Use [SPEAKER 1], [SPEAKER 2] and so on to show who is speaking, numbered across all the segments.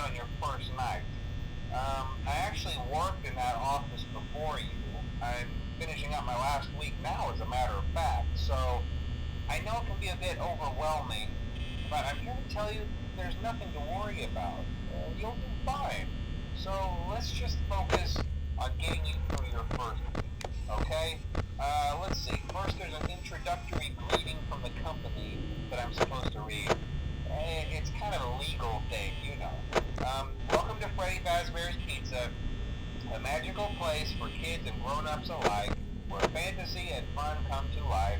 [SPEAKER 1] on your first night. I actually worked in that office before you. I'm finishing up my last week now, as a matter of fact, so I know it can be a bit overwhelming, but I'm here to tell you there's nothing to worry about. You'll do fine. So let's just focus on getting you through your first week, okay? Let's see. First, there's an introductory greeting from the company that I'm supposed to read. It's kind of a legal thing, you know. Welcome to Freddy Fazbear's Pizza, a magical place for kids and grown-ups alike, where fantasy and fun come to life.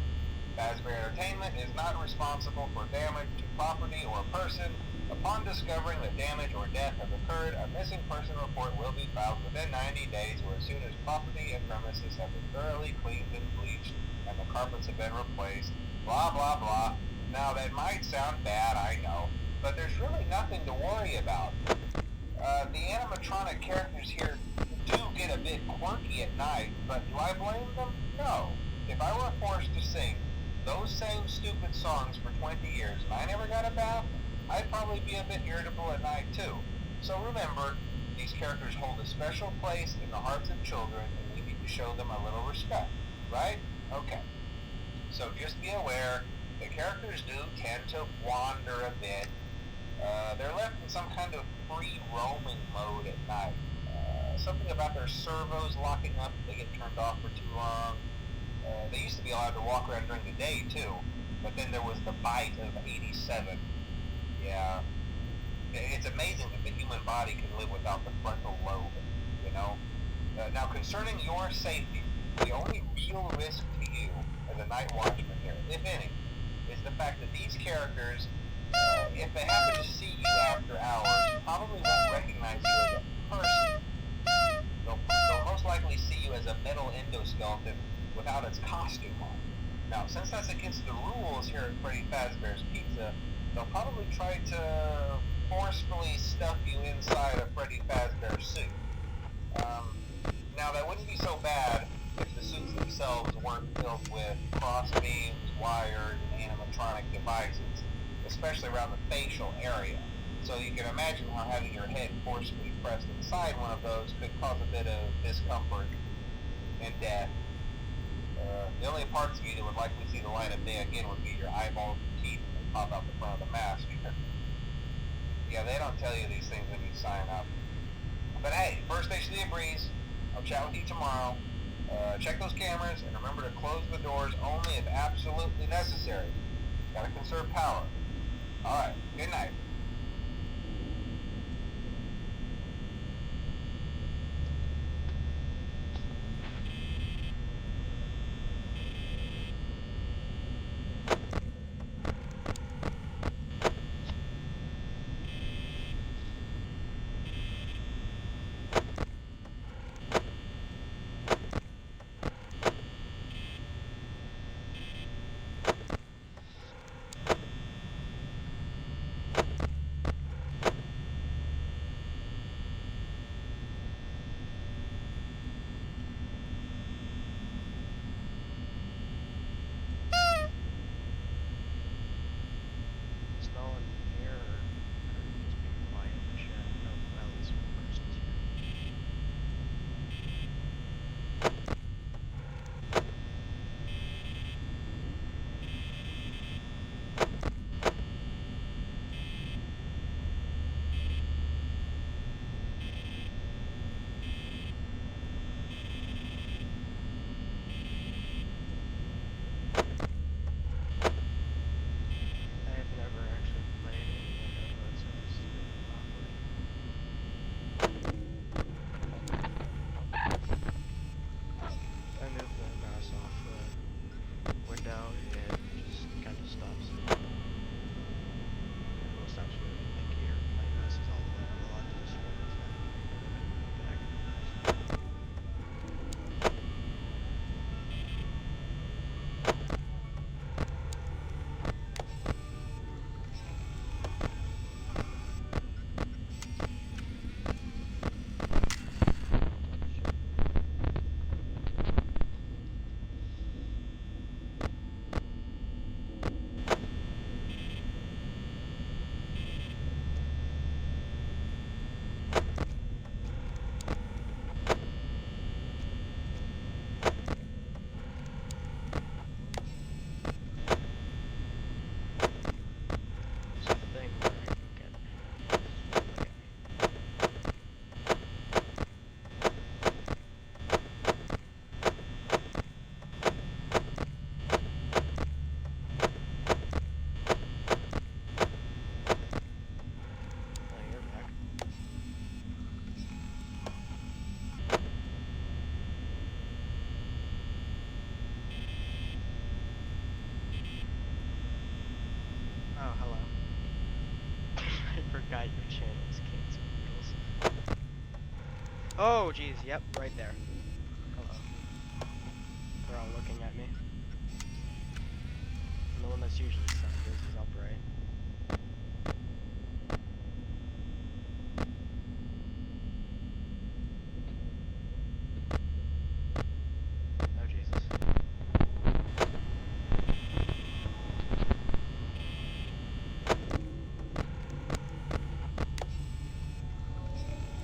[SPEAKER 1] Fazbear Entertainment is not responsible for damage to property or person. Upon discovering that damage or death has occurred, a missing person report will be filed within 90 days or as soon as property and premises have been thoroughly cleaned and bleached and the carpets have been replaced. Blah, blah, blah. Now, that might sound bad, I know, but there's really nothing to worry about. The animatronic characters here do get a bit quirky at night, but do I blame them? No. If I were forced to sing those same stupid songs for 20 years and I never got a bath, I'd probably be a bit irritable at night too. So remember, these characters hold a special place in the hearts of children and we need to show them a little respect, right? Okay. So just be aware, the characters do tend to wander a bit. They're left in some kind of free roaming mode at night. Something about their servos locking up if they get turned off for too long. They used to be allowed to walk around during the day too, but then there was the bite of 87. Yeah, it's amazing that the human body can live without the frontal lobe, you know? Now, concerning your safety, the only real risk to you as a night watchman here, if any, is the fact that these characters, if they happen to see you after hours, probably won't recognize you as a person. They'll most likely see you as a metal endoskeleton without its costume on. Now, since that's against the rules here at Freddy Fazbear's Pizza, they'll probably try to forcefully stuff you inside a Freddy Fazbear suit. Now, that wouldn't be so bad if the suits themselves weren't filled with cross beams, wires, and animatronic devices, especially around the facial area. So you can imagine how having your head forcefully pressed inside one of those could cause a bit of discomfort and death. The only parts of you that would likely see the light of day again would be your eyeballs and teeth that pop out the front of the mask. Yeah, they don't tell you these things when you sign up. But hey, first station of the breeze. I'll chat with you tomorrow. Check those cameras and remember to close the doors only if absolutely necessary. Gotta conserve power. Alright, good night.
[SPEAKER 2] Oh, jeez, yep, right there. Hello. They're all looking at me. And the one that's usually sideways is upright. Oh, Jesus.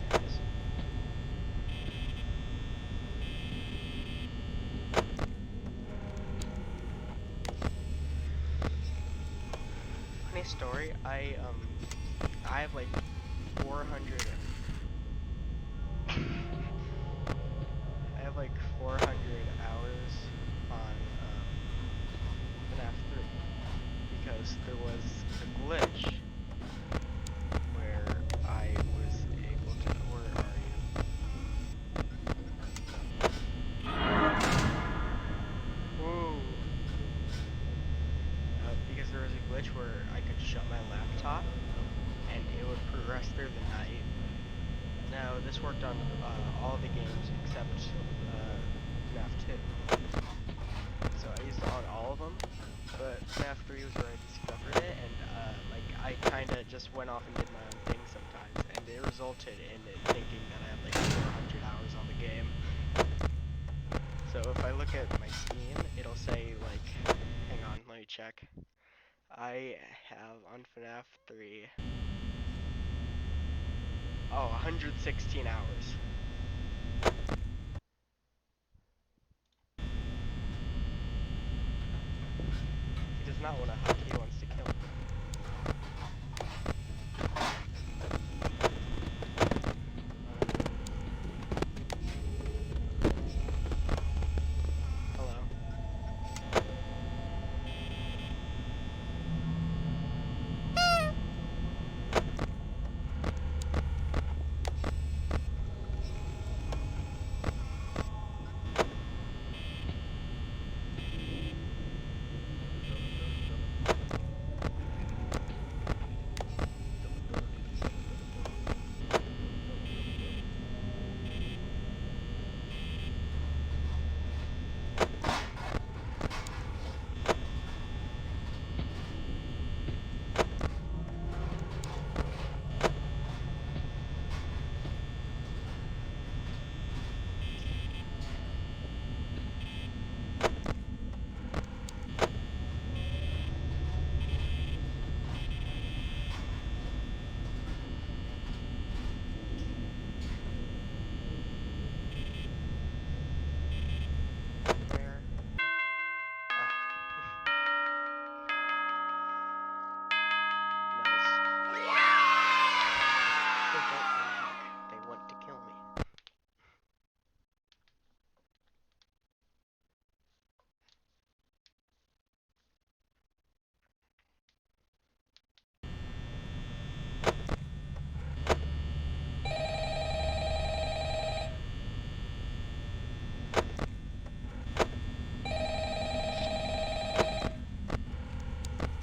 [SPEAKER 2] There it is. Funny story, I have like 400 I have like 400 hours on fnaf 3 because there was a glitch where I was able to. Where are you? Whoa! Because there was a glitch where I could shut my laptop and it would progress through the night. Now this worked on all the games except FNAF 2. So I used it on all of them, but FNAF 3 was where I discovered it, and like I kinda just went off and did my own thing sometimes, and it resulted in it thinking that I had like 400 hours on the game. So if I look at my Steam, it'll say like, hang on, let me check. I have on FNAF 3, 116 hours. He does not want to hug, he wants to kill me. Hello. They want to kill me.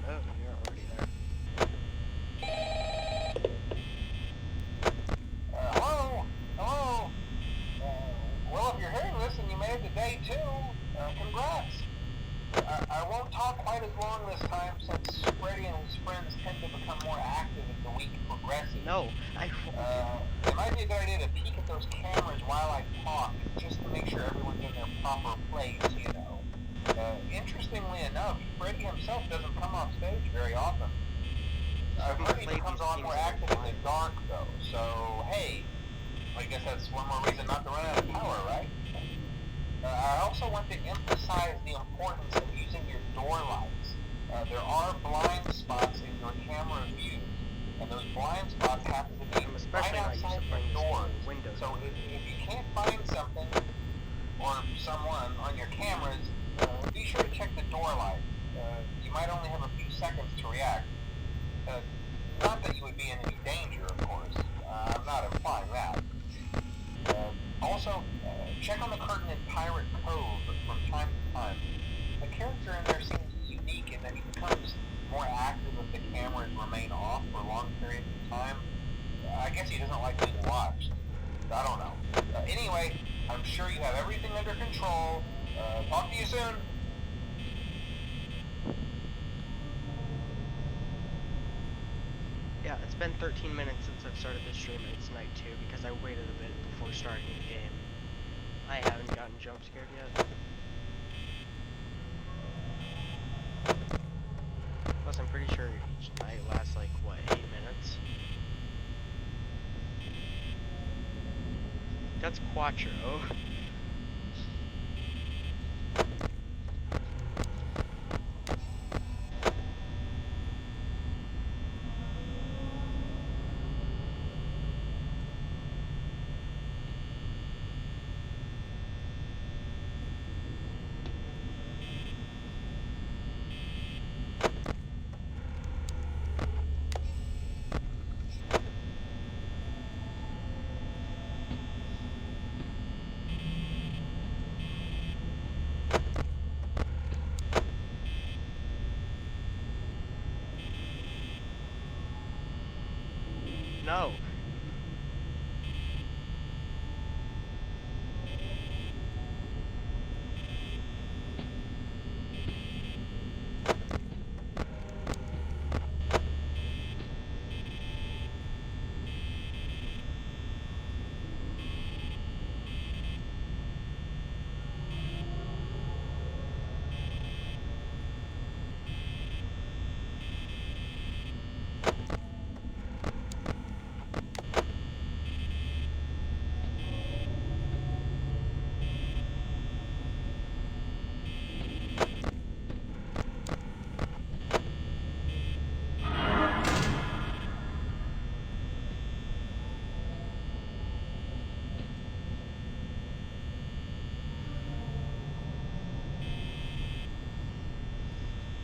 [SPEAKER 2] Oh, you're already there.
[SPEAKER 1] Hello? Hello? Well, if you're hearing this and you made it to day 2, congrats. I won't talk quite as long this time since Freddy and his friends tend to become more active as the week progresses.
[SPEAKER 2] No, I won't.
[SPEAKER 1] It might be a good idea to peek at those cameras while I talk, just to make sure everyone's in their proper place, you know. Interestingly enough, Freddy himself doesn't come off stage very often. Freddy becomes a lot more active in the dark, though, so hey, I guess that's one more reason not to run out of power, right? I also want to emphasize the importance of using your door lights. There are blind spots in your camera views, and those blind spots happen to be right outside your doors. So if you can't find something or someone on your cameras, be sure to check the door light. You might only have a few seconds to react. Not that you would be in any danger, of course. I'm not implying that. Also, check on the curtain in Pirate Cove from time to time. The character in there seems unique in that he becomes more active if the cameras remain off for long periods of time. I guess he doesn't like being watched. I don't know. control. Talk to you soon.
[SPEAKER 2] Yeah, it's been 13 minutes since I've started this stream, and it's night 2 because I waited a bit before starting the game. I haven't gotten jump scared yet. Plus, I'm pretty sure each night lasts like, what, 8 minutes? That's Quattro. No.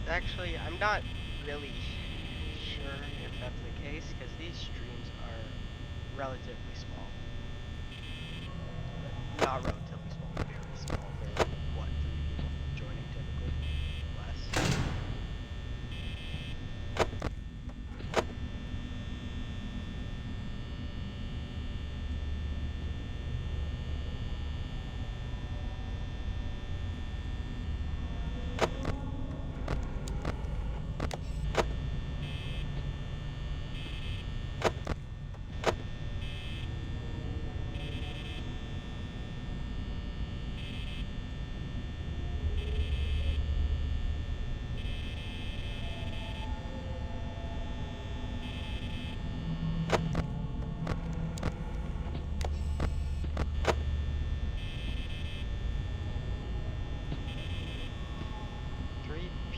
[SPEAKER 2] Actually, I'm not really sure if that's the case, because these streams are relatively small. Not relatively small, very small. They're, what, 3 people joining typically? Less.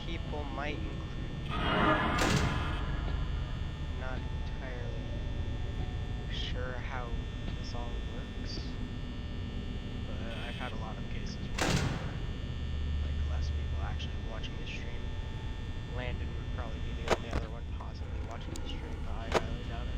[SPEAKER 2] People might include. Not entirely sure how this all works, but I've had a lot of cases where like less people actually watching the stream. Landon would probably be the only other one possibly watching the stream, but I highly doubt it.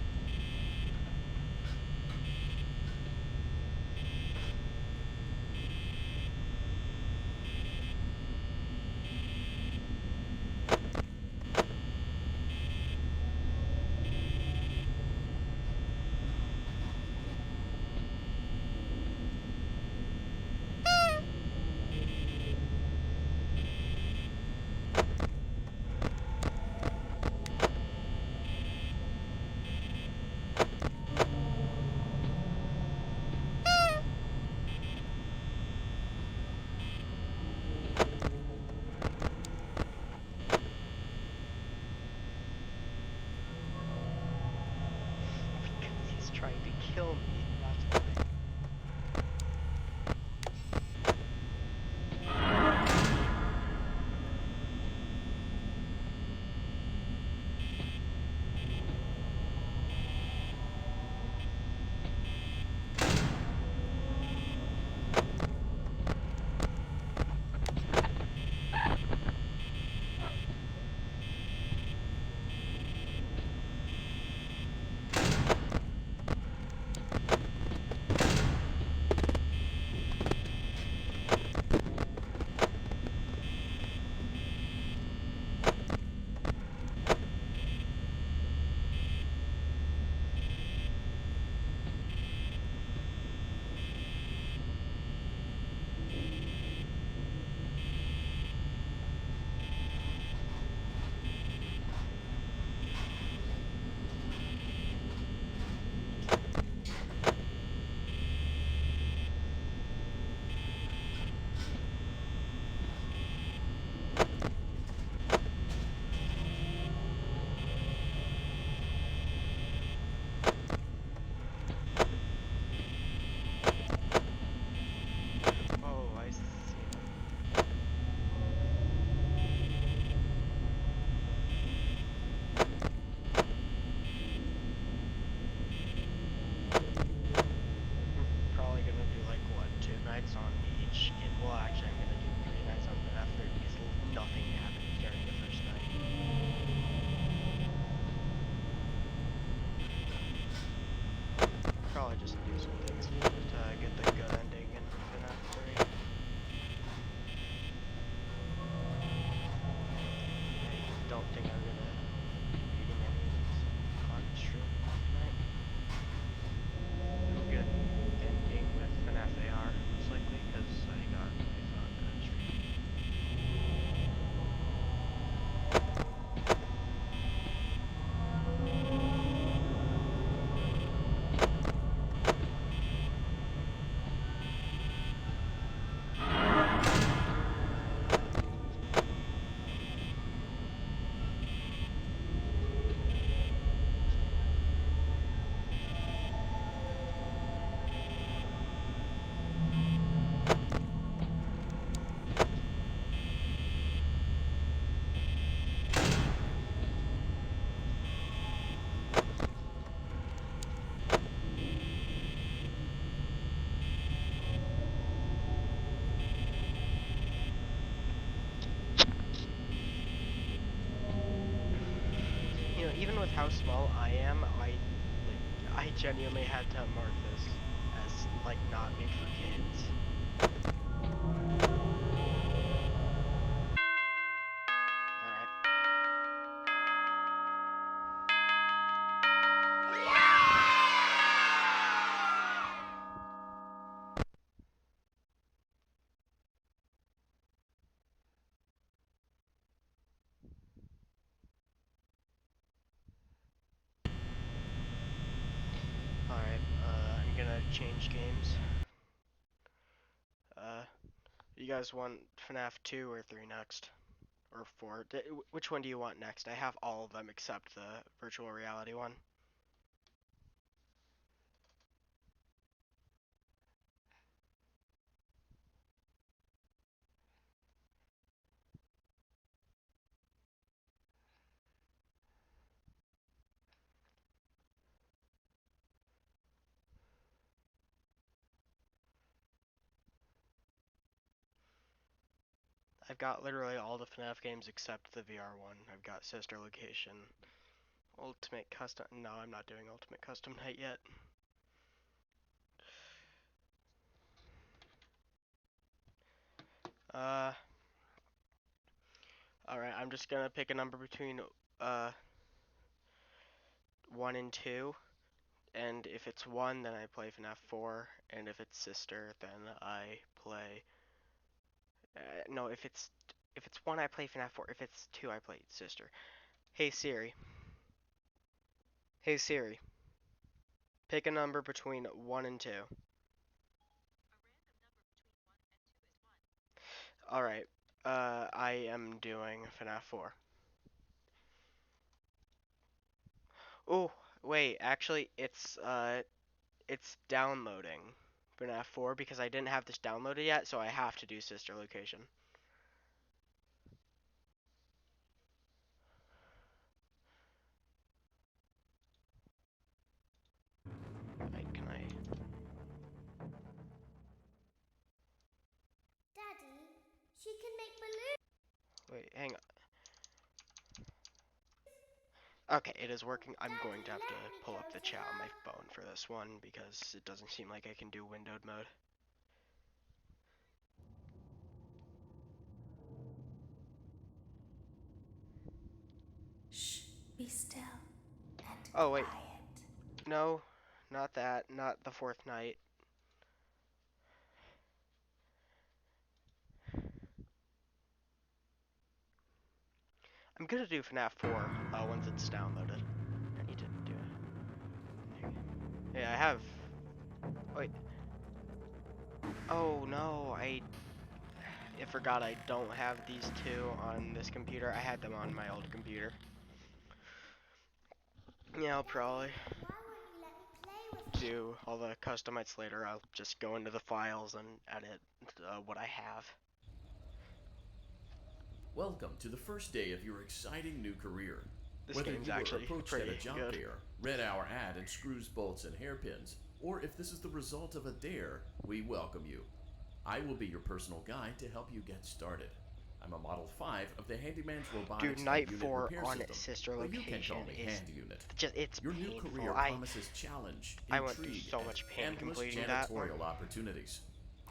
[SPEAKER 2] small I am, I genuinely had to mark this as like not made for kids. Alright. Alright, I'm gonna change games. You guys want FNAF 2 or 3 next? Or 4? Which one do you want next? I have all of them except the virtual reality one. I've got literally all the FNAF games except the VR one. I've got Sister Location, Ultimate Custom. No, I'm not doing Ultimate Custom Night yet. Alright, I'm just gonna pick a number between 1 and 2. And if it's 1, then I play FNAF 4. And if it's Sister, then I play. No, if it's 1, I play FNAF 4. If it's 2, I play Sister. Hey Siri. Hey Siri. Pick a number between 1 and 2. Alright. I am doing FNAF 4. Oh, wait, actually it's downloading FNAF 4 because I didn't have this downloaded yet, so I have to do Sister Location. Wait, can I?
[SPEAKER 3] Daddy, she can make balloons.
[SPEAKER 2] Wait, hang on. Okay, it is working. I'm going to have to pull up the chat on my phone for this one because it doesn't seem like I can do windowed mode.
[SPEAKER 3] Shh, be still and
[SPEAKER 2] Oh, wait.
[SPEAKER 3] quiet.
[SPEAKER 2] No, not that. Not the 4th night. I'm gonna do FNAF 4 once it's downloaded. I need to do it. Yeah, I have. Wait. Oh no, I forgot I don't have these two on this computer. I had them on my old computer. Yeah, I'll probably
[SPEAKER 3] Why won't you let me play with you?
[SPEAKER 2] do all the customites later. I'll just go into the files and edit what I have.
[SPEAKER 4] Welcome to the first day of your exciting new career.
[SPEAKER 2] This
[SPEAKER 4] Whether
[SPEAKER 2] game's
[SPEAKER 4] you were
[SPEAKER 2] actually
[SPEAKER 4] approached at
[SPEAKER 2] pretty
[SPEAKER 4] a job
[SPEAKER 2] good.
[SPEAKER 4] fair, read our ad in screws, bolts, and hairpins, or if this is the result of a dare, we welcome you. I will be your personal guide to help you get started. I'm a Model 5 of the Handyman's Robotics
[SPEAKER 2] Dude, Night
[SPEAKER 4] and Unit
[SPEAKER 2] 4
[SPEAKER 4] Repair
[SPEAKER 2] on
[SPEAKER 4] System,
[SPEAKER 2] Sister
[SPEAKER 4] but you can
[SPEAKER 2] Location
[SPEAKER 4] call me
[SPEAKER 2] is
[SPEAKER 4] Hand Unit.
[SPEAKER 2] just, it's
[SPEAKER 4] Your new
[SPEAKER 2] painful.
[SPEAKER 4] career promises challenge,
[SPEAKER 2] I went through
[SPEAKER 4] intrigue,
[SPEAKER 2] so much pain
[SPEAKER 4] and endless
[SPEAKER 2] completing that one.
[SPEAKER 4] janitorial opportunities.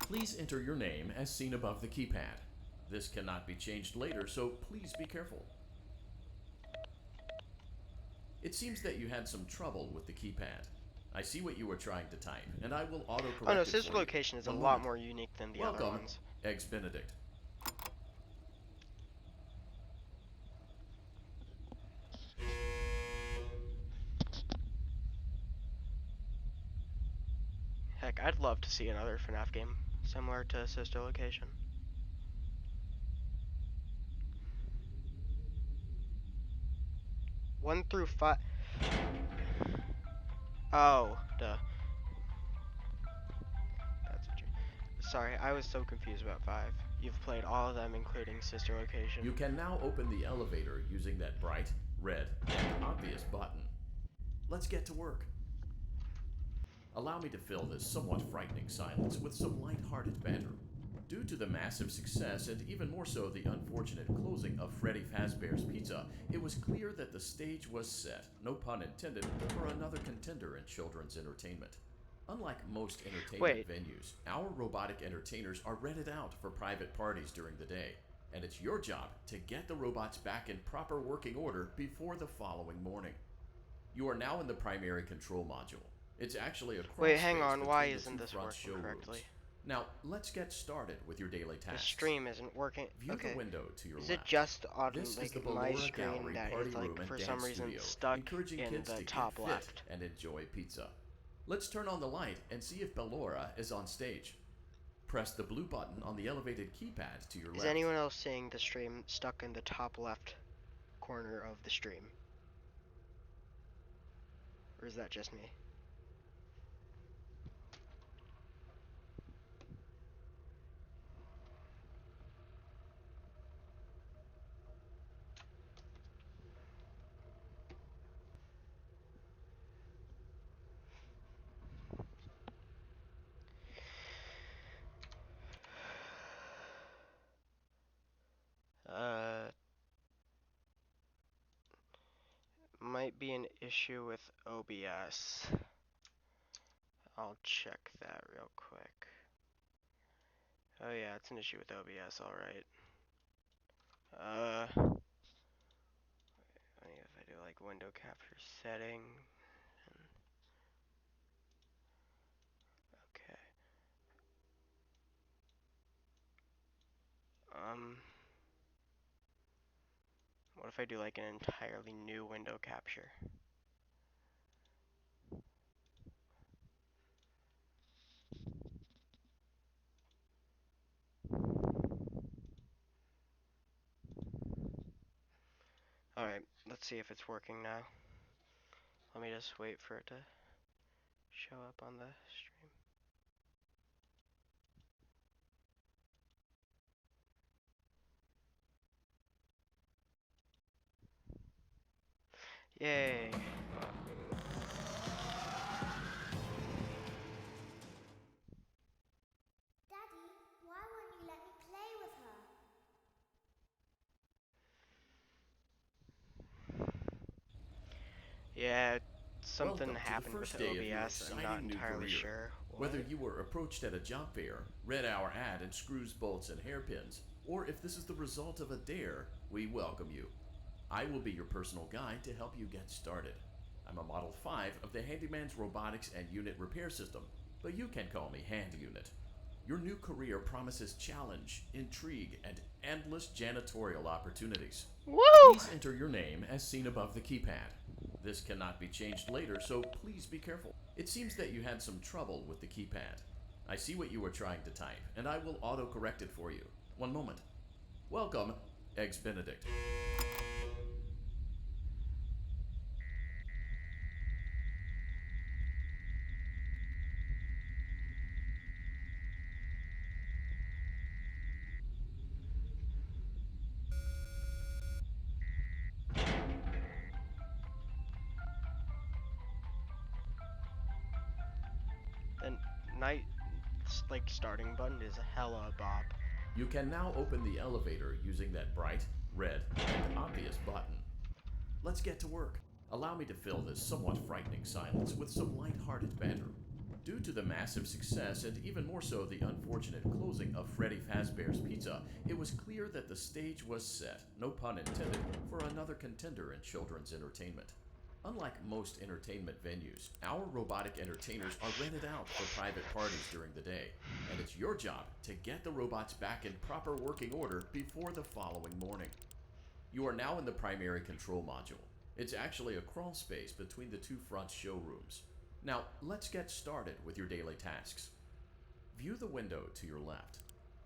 [SPEAKER 4] Please enter your name as seen above the keypad. This cannot be changed later, so please be careful. It seems that you had some trouble with the keypad. I see what you were trying to type, and I will autocorrect
[SPEAKER 2] Oh no,
[SPEAKER 4] it
[SPEAKER 2] Sister
[SPEAKER 4] for you.
[SPEAKER 2] Location is a
[SPEAKER 4] One
[SPEAKER 2] lot
[SPEAKER 4] moment.
[SPEAKER 2] more unique than the other
[SPEAKER 4] Welcome,
[SPEAKER 2] ones.
[SPEAKER 4] Eggs Benedict.
[SPEAKER 2] Heck, I'd love to see another FNAF game similar to Sister Location. One through 5. Oh, duh. That's what you. Sorry, I was so confused about 5. You've played all of them, including Sister Location.
[SPEAKER 4] You can now open the elevator using that bright, red, and obvious button. Let's get to work. Allow me to fill this somewhat frightening silence with some light-hearted banter. Due to the massive success, and even more so the unfortunate closing of Freddy Fazbear's Pizza, it was clear that the stage was set, no pun intended, for another contender in children's entertainment. Unlike most entertainment
[SPEAKER 2] Wait.
[SPEAKER 4] venues, our robotic entertainers are rented out for private parties during the day, and it's your job to get the robots back in proper working order before the following morning. You are now in the primary control module. It's actually a crawl
[SPEAKER 2] Wait, hang
[SPEAKER 4] space
[SPEAKER 2] on. Why
[SPEAKER 4] between the
[SPEAKER 2] isn't
[SPEAKER 4] two
[SPEAKER 2] this
[SPEAKER 4] front
[SPEAKER 2] working
[SPEAKER 4] showrooms.
[SPEAKER 2] correctly?
[SPEAKER 4] Now, let's get started with your daily
[SPEAKER 2] The
[SPEAKER 4] tasks.
[SPEAKER 2] stream isn't working.
[SPEAKER 4] View
[SPEAKER 2] Okay.
[SPEAKER 4] the window to your
[SPEAKER 2] Is
[SPEAKER 4] left.
[SPEAKER 2] it just on
[SPEAKER 4] This is the
[SPEAKER 2] like my
[SPEAKER 4] Ballora
[SPEAKER 2] screen
[SPEAKER 4] Gallery
[SPEAKER 2] that
[SPEAKER 4] Party
[SPEAKER 2] is
[SPEAKER 4] Room
[SPEAKER 2] like
[SPEAKER 4] and
[SPEAKER 2] for
[SPEAKER 4] Dance
[SPEAKER 2] some reason
[SPEAKER 4] Studio,
[SPEAKER 2] stuck
[SPEAKER 4] encouraging
[SPEAKER 2] in
[SPEAKER 4] kids
[SPEAKER 2] the
[SPEAKER 4] to
[SPEAKER 2] top
[SPEAKER 4] get
[SPEAKER 2] left?
[SPEAKER 4] fit and enjoy pizza. Let's turn on the light and see if Ballora is on stage. Press the blue button on the elevated keypad to your
[SPEAKER 2] Is
[SPEAKER 4] left.
[SPEAKER 2] anyone else seeing the stream stuck in the top left corner of the stream? Or is that just me? Might be an issue with OBS. I'll check that real quick. Oh yeah, it's an issue with OBS, alright. If I do like window capture setting. Okay. What if I do like an entirely new window capture? Alright, let's see if it's working now. Let me just wait for it to show up on the stream. Yay!
[SPEAKER 3] Daddy, why won't you let me play with her?
[SPEAKER 2] Yeah, something
[SPEAKER 4] Welcome to the
[SPEAKER 2] happened
[SPEAKER 4] first
[SPEAKER 2] with
[SPEAKER 4] day of your
[SPEAKER 2] OBS. I'm not
[SPEAKER 4] exciting new
[SPEAKER 2] entirely
[SPEAKER 4] career.
[SPEAKER 2] sure
[SPEAKER 4] Whether
[SPEAKER 2] what.
[SPEAKER 4] you were approached at a job fair, read our ad and screws, bolts, and hairpins, or if this is the result of a dare, we welcome you. I will be your personal guide to help you get started. I'm a Model 5 of the Handyman's Robotics and Unit Repair System, but you can call me Hand Unit. Your new career promises challenge, intrigue, and endless janitorial opportunities.
[SPEAKER 2] Woo!
[SPEAKER 4] Please enter your name as seen above the keypad. This cannot be changed later, so please be careful. It seems that you had some trouble with the keypad. I see what you were trying to type, and I will auto-correct it for you. One moment. Welcome, Eggs Benedict.
[SPEAKER 2] The night like starting button is hella bop.
[SPEAKER 4] You can now open the elevator using that bright, red, and obvious button. Let's get to work. Allow me to fill this somewhat frightening silence with some light-hearted banter. Due to the massive success, and even more so the unfortunate closing of Freddy Fazbear's Pizza, it was clear that the stage was set, no pun intended, for another contender in children's entertainment. Unlike most entertainment venues, our robotic entertainers are rented out for private parties during the day, and it's your job to get the robots back in proper working order before the following morning. You are now in the primary control module. It's actually a crawl space between the two front showrooms. Now, let's get started with your daily tasks. View the window to your left.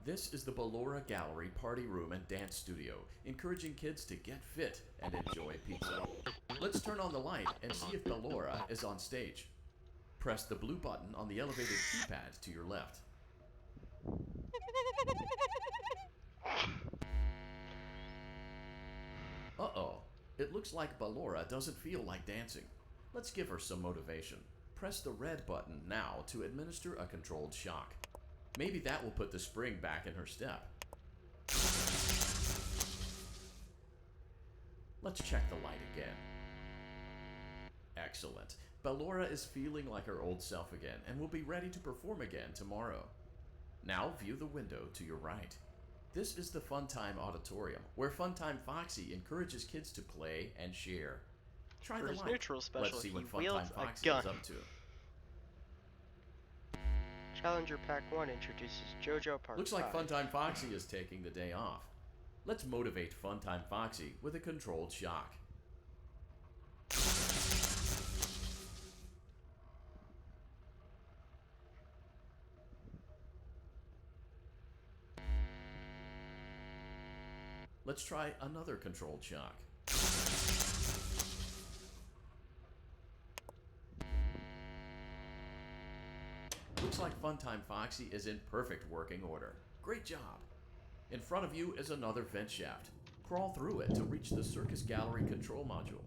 [SPEAKER 4] This is the Ballora Gallery Party Room and Dance Studio, encouraging kids to get fit and enjoy pizza. Let's turn on the light and see if Ballora is on stage. Press the blue button on the elevated keypad to your left. Uh-oh, it looks like Ballora doesn't feel like dancing. Let's give her some motivation. Press the red button now to administer a controlled shock. Maybe that will put the spring back in her step. Let's check the light again. Excellent. Bellora is feeling like her old self again and will be ready to perform again tomorrow. Now view the window to your right. This is the Funtime Auditorium, where Funtime Foxy encourages kids to play and share. Try
[SPEAKER 2] For
[SPEAKER 4] the
[SPEAKER 2] his
[SPEAKER 4] light.
[SPEAKER 2] neutral special,
[SPEAKER 4] Let's see
[SPEAKER 2] he
[SPEAKER 4] what
[SPEAKER 2] wields
[SPEAKER 4] Funtime
[SPEAKER 2] a
[SPEAKER 4] Foxy
[SPEAKER 2] gun.
[SPEAKER 4] is up to.
[SPEAKER 2] Challenger Pack 1 introduces JoJo Part
[SPEAKER 4] Looks like
[SPEAKER 2] 5.
[SPEAKER 4] Funtime Foxy is taking the day off. Let's motivate Funtime Foxy with a controlled shock. Let's try another controlled shock. Looks like Funtime Foxy is in perfect working order. Great job. In front of you is another vent shaft. Crawl through it to reach the Circus Gallery control module.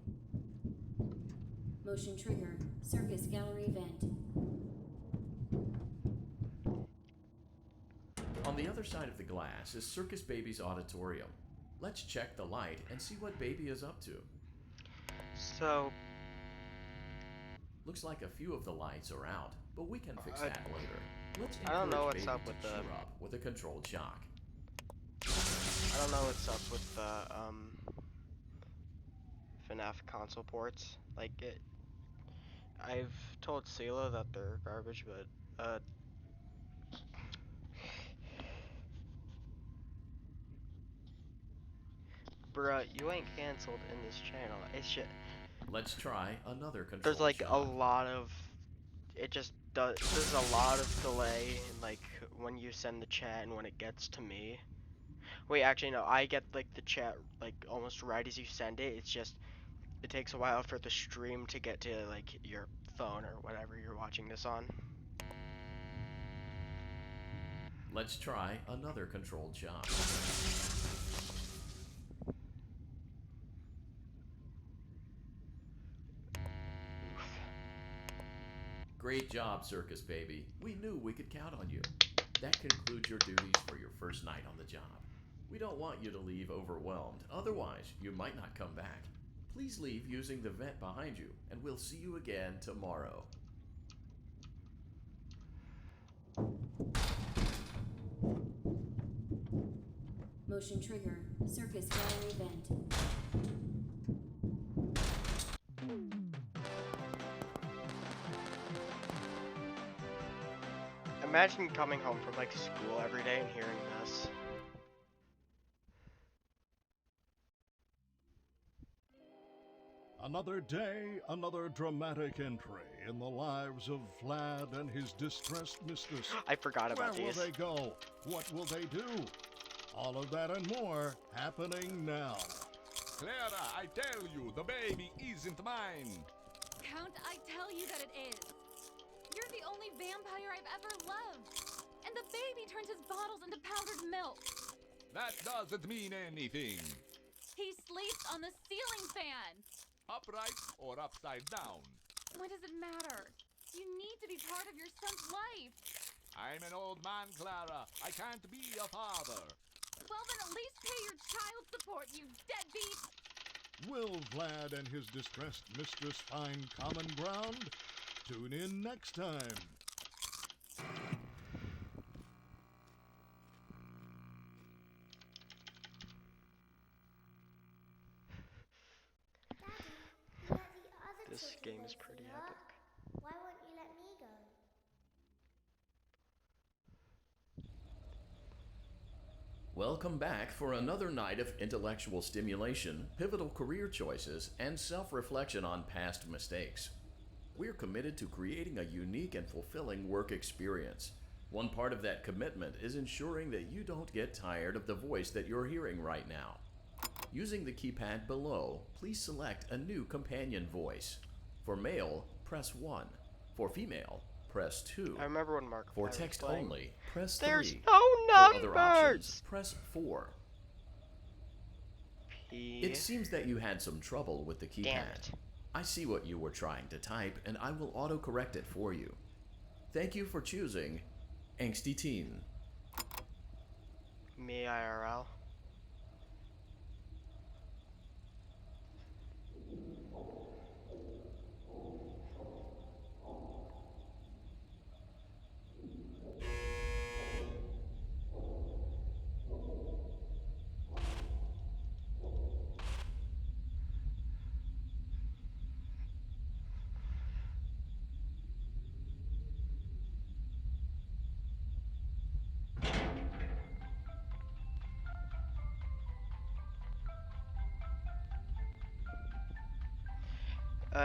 [SPEAKER 5] Motion trigger. Circus gallery vent.
[SPEAKER 4] On the other side of the glass is Circus Baby's auditorium. Let's check the light and see what Baby is up to.
[SPEAKER 2] So,
[SPEAKER 4] Looks like a few of the lights are out, but we can fix that later. Let's
[SPEAKER 2] I don't know
[SPEAKER 4] encourage
[SPEAKER 2] what's
[SPEAKER 4] Baby
[SPEAKER 2] up
[SPEAKER 4] to
[SPEAKER 2] with the-
[SPEAKER 4] cheer up with a controlled shock.
[SPEAKER 2] I don't know what's up with the FNAF console ports. Like I've told Sela that they're garbage, but bruh, you ain't canceled in this channel. It's just
[SPEAKER 4] Let's try another controlled
[SPEAKER 2] there's like
[SPEAKER 4] shock.
[SPEAKER 2] a lot of there's a lot of delay in, like when you send the chat and when it gets to me. Wait, actually no, I get like the chat like almost right as you send it. It's just it takes a while for the stream to get to like your phone or whatever you're watching this on.
[SPEAKER 4] Let's try another controlled shock. Great job, Circus Baby. We knew we could count on you. That concludes your duties for your first night on the job. We don't want you to leave overwhelmed, otherwise you might not come back. Please leave using the vent behind you, and we'll see you again tomorrow.
[SPEAKER 5] Motion trigger. Circus gallery vent.
[SPEAKER 2] Imagine coming home from like school every day and hearing this.
[SPEAKER 6] Another day, another dramatic entry in the lives of Vlad and his distressed mistress.
[SPEAKER 2] I forgot about
[SPEAKER 6] Where
[SPEAKER 2] these.
[SPEAKER 6] will they go? What will they do? All of that and more happening now.
[SPEAKER 7] Clara, I tell you, the baby isn't mine.
[SPEAKER 8] Count, I tell you that it is. You're the only vampire I've ever loved. And the baby turns his bottles into powdered milk.
[SPEAKER 7] That doesn't mean anything.
[SPEAKER 8] He sleeps on the ceiling fan.
[SPEAKER 7] Upright or upside down.
[SPEAKER 8] What does it matter? You need to be part of your son's life.
[SPEAKER 7] I'm an old man, Clara. I can't be a father.
[SPEAKER 8] Well, then at least pay your child support, you deadbeat.
[SPEAKER 6] Will Vlad and his distressed mistress find common ground? Tune in next time.
[SPEAKER 3] Daddy, you let the other
[SPEAKER 2] This
[SPEAKER 3] children
[SPEAKER 2] game
[SPEAKER 3] go
[SPEAKER 2] is
[SPEAKER 3] for
[SPEAKER 2] pretty
[SPEAKER 3] luck.
[SPEAKER 2] epic.
[SPEAKER 3] Why won't you let me go?
[SPEAKER 4] Welcome back for another night of intellectual stimulation, pivotal career choices, and self-reflection on past mistakes. We're committed to creating a unique and fulfilling work experience. One part of that commitment is ensuring that you don't get tired of the voice that you're hearing right now. Using the keypad below, please select a new companion voice. For male, press 1. For female, press 2.
[SPEAKER 2] I remember when Mark
[SPEAKER 4] For
[SPEAKER 2] was
[SPEAKER 4] text
[SPEAKER 2] playing.
[SPEAKER 4] only, press
[SPEAKER 2] There's
[SPEAKER 4] 3.
[SPEAKER 2] no
[SPEAKER 4] For other options,
[SPEAKER 2] numbers.
[SPEAKER 4] press 4.
[SPEAKER 2] P.
[SPEAKER 4] It seems that you had some trouble with the
[SPEAKER 2] Damn
[SPEAKER 4] keypad.
[SPEAKER 2] it.
[SPEAKER 4] I see what you were trying to type, and I will autocorrect it for you. Thank you for choosing Angsty teen.
[SPEAKER 2] Me IRL.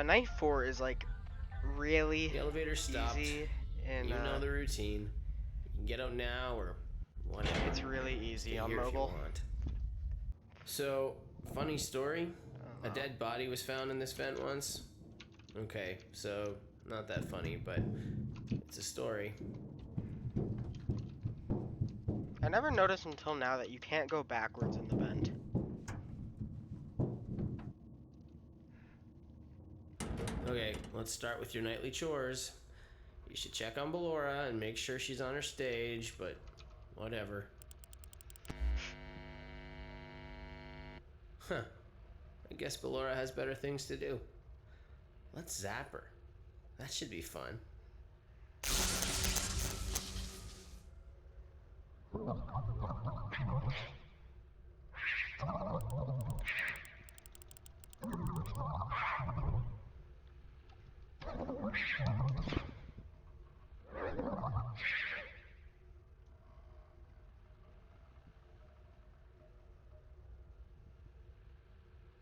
[SPEAKER 2] Night 4 is like really
[SPEAKER 9] The elevator stopped.
[SPEAKER 2] easy, and
[SPEAKER 9] You know the routine. You can get out now or whatever.
[SPEAKER 2] it's really easy
[SPEAKER 9] Stay
[SPEAKER 2] on
[SPEAKER 9] here if you
[SPEAKER 2] mobile.
[SPEAKER 9] want. So, funny story. A
[SPEAKER 2] Uh-huh.
[SPEAKER 9] dead body was found in this vent once. Okay, so not that funny, but it's a story.
[SPEAKER 2] I never noticed until now that you can't go backwards in the vent.
[SPEAKER 9] Okay, let's start with your nightly chores. You should check on Ballora and make sure she's on her stage, but whatever. Huh. I guess Ballora has better things to do. Let's zap her. That should be fun.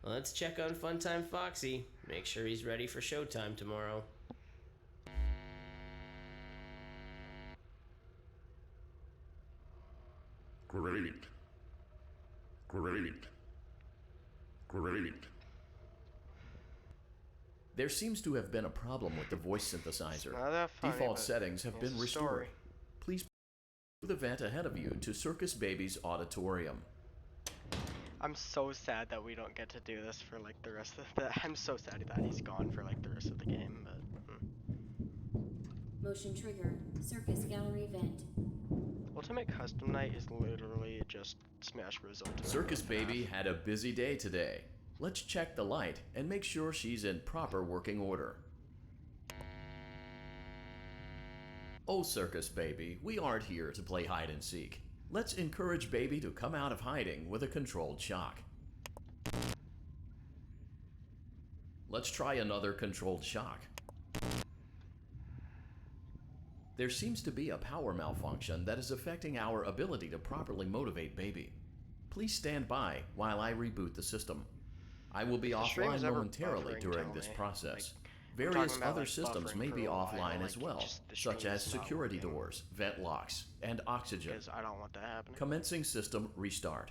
[SPEAKER 9] Let's check on Funtime Foxy. Make sure he's ready for showtime tomorrow.
[SPEAKER 6] Great. Great. Great.
[SPEAKER 4] There seems to have been a problem with the voice synthesizer.
[SPEAKER 2] Not that funny,
[SPEAKER 4] Default
[SPEAKER 2] but
[SPEAKER 4] settings have
[SPEAKER 2] it's
[SPEAKER 4] been
[SPEAKER 2] a
[SPEAKER 4] restored.
[SPEAKER 2] story.
[SPEAKER 4] Please move the vent ahead of you to Circus Baby's auditorium.
[SPEAKER 2] I'm so sad that we don't get to do this for like the rest of the. I'm so sad that he's gone for like the rest of the game, but.
[SPEAKER 5] Motion trigger. Circus gallery vent.
[SPEAKER 2] Ultimate Custom Night is literally just Smash Bros. Ultimate.
[SPEAKER 4] Circus
[SPEAKER 2] FNAF.
[SPEAKER 4] Baby had a busy day today. Let's check the light and make sure she's in proper working order. Oh, Circus Baby, we aren't here to play hide and seek. Let's encourage Baby to come out of hiding with a controlled shock. Let's try another controlled shock. There seems to be a power malfunction that is affecting our ability to properly motivate Baby. Please stand by while I reboot the system. I will be
[SPEAKER 2] The stream
[SPEAKER 4] offline
[SPEAKER 2] is ever
[SPEAKER 4] momentarily
[SPEAKER 2] buffering,
[SPEAKER 4] during
[SPEAKER 2] tell
[SPEAKER 4] this
[SPEAKER 2] me.
[SPEAKER 4] process.
[SPEAKER 2] I'm
[SPEAKER 4] Various
[SPEAKER 2] talking about,
[SPEAKER 4] other
[SPEAKER 2] like,
[SPEAKER 4] systems
[SPEAKER 2] buffering
[SPEAKER 4] may
[SPEAKER 2] for
[SPEAKER 4] be
[SPEAKER 2] a while,
[SPEAKER 4] offline as
[SPEAKER 2] like,
[SPEAKER 4] well,
[SPEAKER 2] just the
[SPEAKER 4] such
[SPEAKER 2] stream
[SPEAKER 4] as
[SPEAKER 2] is not
[SPEAKER 4] security
[SPEAKER 2] working.
[SPEAKER 4] doors, vent locks, and oxygen.
[SPEAKER 2] Because I don't want that happening.
[SPEAKER 4] Commencing system restart.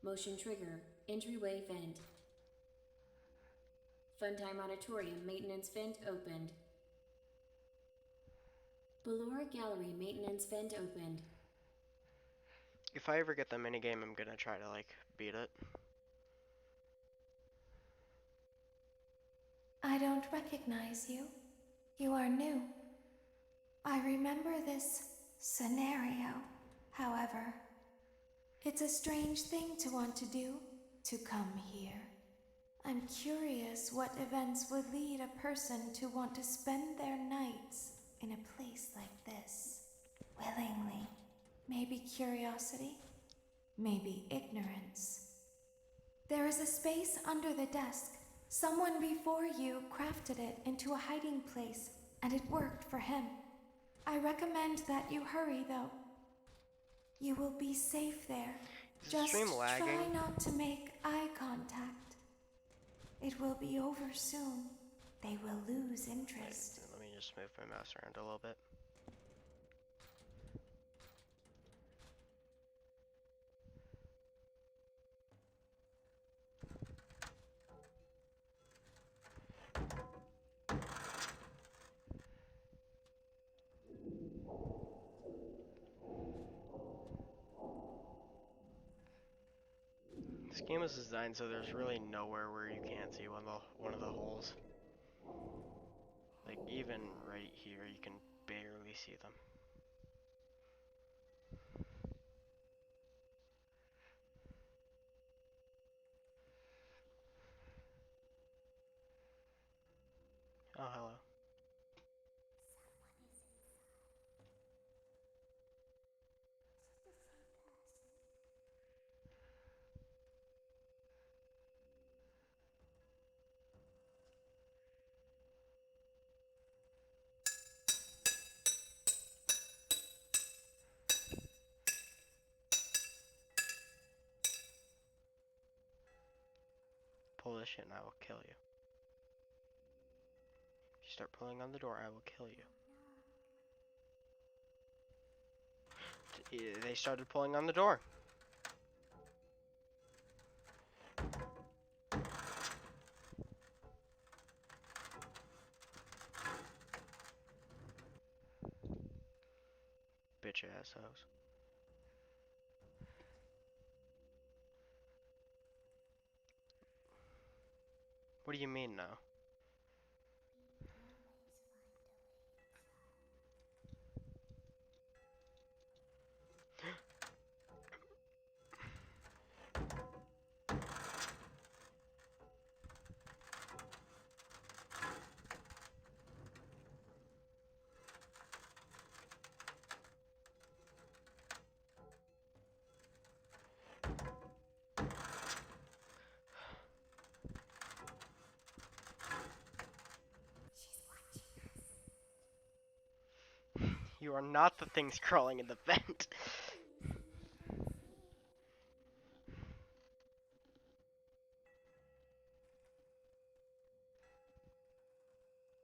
[SPEAKER 5] Motion trigger. Entryway vent. Funtime auditorium maintenance vent opened. Ballora gallery maintenance vent opened.
[SPEAKER 2] If I ever get the minigame, I'm gonna try to like beat it.
[SPEAKER 3] I don't recognize you. You are new. I remember this scenario, however. It's a strange thing to want to do, to come here. I'm curious what events would lead a person to want to spend their nights in a place like this. Willingly. Maybe curiosity, maybe ignorance. There is a space under the desk. Someone before you crafted it into a hiding place, and it worked for him. I recommend that you hurry, though. You will be safe there.
[SPEAKER 2] Is the
[SPEAKER 3] Just
[SPEAKER 2] stream lagging?
[SPEAKER 3] try not to make eye contact. It will be over soon. They will lose interest.
[SPEAKER 2] Let me just move my mouse around a little bit. This game was designed so there's really nowhere where you can't see one of the holes. Like even right here, you can barely see them. Oh, hello. Pull this shit and I will kill you. If you start pulling on the door, I will kill you. They started pulling on the door. Bitch ass hoes. What do you mean now? You are not the things crawling in the vent.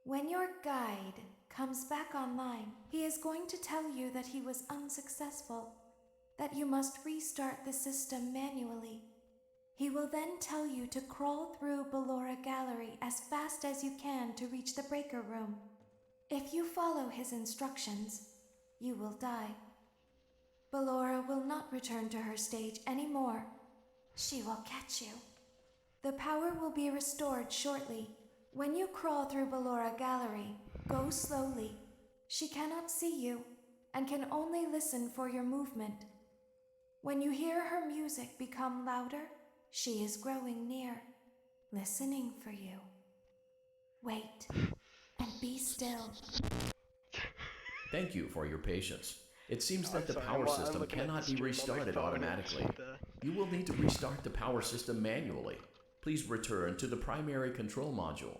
[SPEAKER 3] When your guide comes back online, he is going to tell you that he was unsuccessful, that you must restart the system manually. He will then tell you to crawl through Ballora Gallery as fast as you can to reach the breaker room. If you follow his instructions, you will die. Ballora will not return to her stage anymore. She will catch you. The power will be restored shortly. When you crawl through Ballora Gallery, go slowly. She cannot see you and can only listen for your movement. When you hear her music become louder, she is growing near, listening for you. Wait and be still.
[SPEAKER 4] Thank you for your patience. It seems
[SPEAKER 2] I'm
[SPEAKER 4] that the
[SPEAKER 2] sorry,
[SPEAKER 4] power
[SPEAKER 2] I'm
[SPEAKER 4] system
[SPEAKER 2] looking at the
[SPEAKER 4] cannot be
[SPEAKER 2] stream on my
[SPEAKER 4] restarted
[SPEAKER 2] phone.
[SPEAKER 4] automatically. You will need to restart the power system manually. Please return to the primary control module.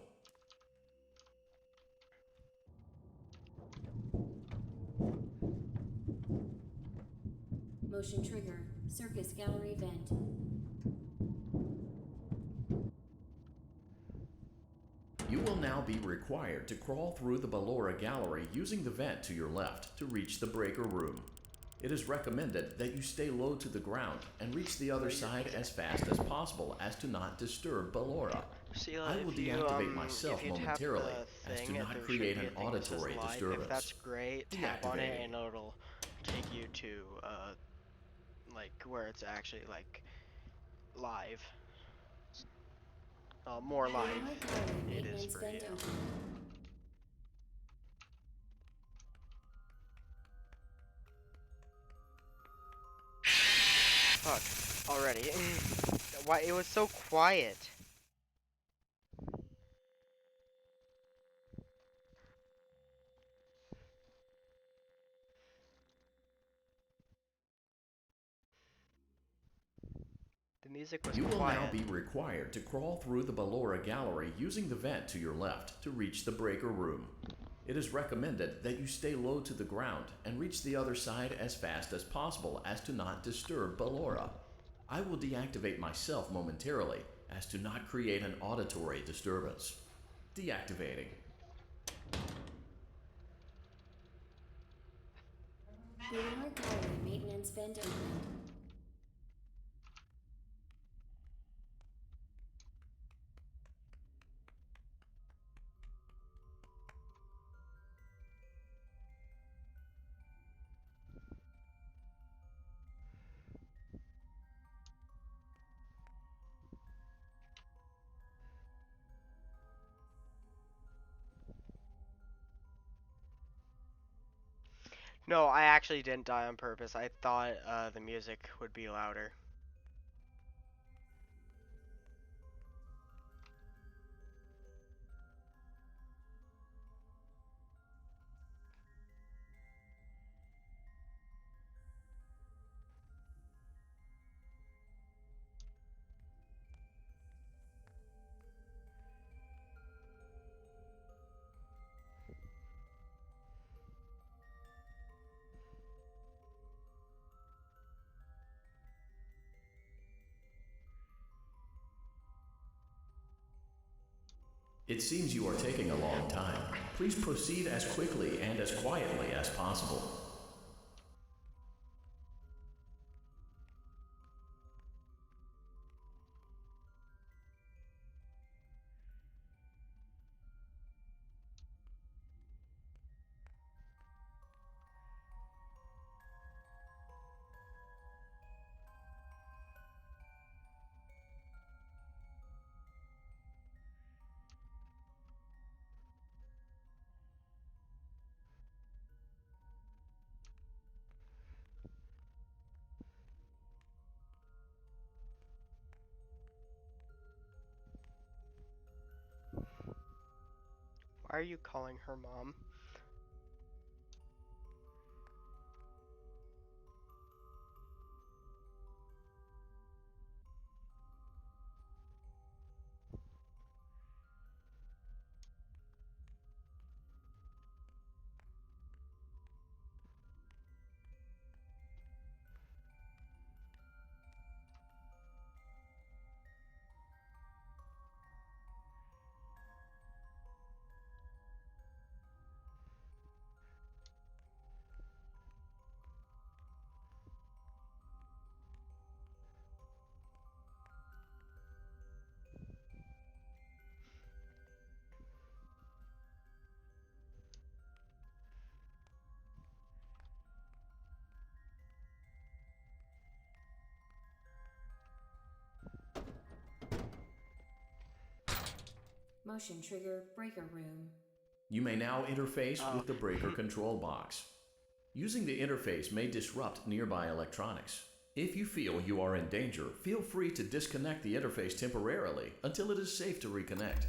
[SPEAKER 5] Motion trigger. Circus gallery vent.
[SPEAKER 4] You will now be required to crawl through the Ballora Gallery using the vent to your left to reach the breaker room. It is recommended that you stay low to the ground and reach the other side as fast as possible as to not disturb Ballora.
[SPEAKER 2] Sheila,
[SPEAKER 4] I will
[SPEAKER 2] if you,
[SPEAKER 4] deactivate myself
[SPEAKER 2] if you tap
[SPEAKER 4] momentarily
[SPEAKER 2] the
[SPEAKER 4] as to
[SPEAKER 2] thing,
[SPEAKER 4] not
[SPEAKER 2] there
[SPEAKER 4] create
[SPEAKER 2] should be
[SPEAKER 4] an
[SPEAKER 2] a thing that says
[SPEAKER 4] auditory
[SPEAKER 2] live.
[SPEAKER 4] disturbance.
[SPEAKER 2] If that's great, tap on it
[SPEAKER 4] Deactivating.
[SPEAKER 2] and it'll take you to like where it's actually like live. More live.
[SPEAKER 5] Ballora gallery
[SPEAKER 2] It is
[SPEAKER 5] maintenance
[SPEAKER 2] for
[SPEAKER 5] vent
[SPEAKER 2] you.
[SPEAKER 5] open.
[SPEAKER 2] Fuck. Already. Why it was so quiet. The music was
[SPEAKER 4] You will
[SPEAKER 2] quiet.
[SPEAKER 4] now be required to crawl through the Ballora Gallery using the vent to your left to reach the breaker room. It is recommended that you stay low to the ground and reach the other side as fast as possible as to not disturb Ballora. I will deactivate myself momentarily as to not create an auditory disturbance. Deactivating.
[SPEAKER 5] Ballora gallery maintenance vent open.
[SPEAKER 2] No, I actually didn't die on purpose. I thought the music would be louder.
[SPEAKER 4] It seems you are taking a long time. Please proceed as quickly and as quietly as possible.
[SPEAKER 2] Why are you calling her mom?
[SPEAKER 5] Motion trigger breaker room.
[SPEAKER 4] You may now interface
[SPEAKER 2] Oh.
[SPEAKER 4] with the breaker control box. Using the interface may disrupt nearby electronics. If you feel you are in danger, feel free to disconnect the interface temporarily until it is safe to reconnect.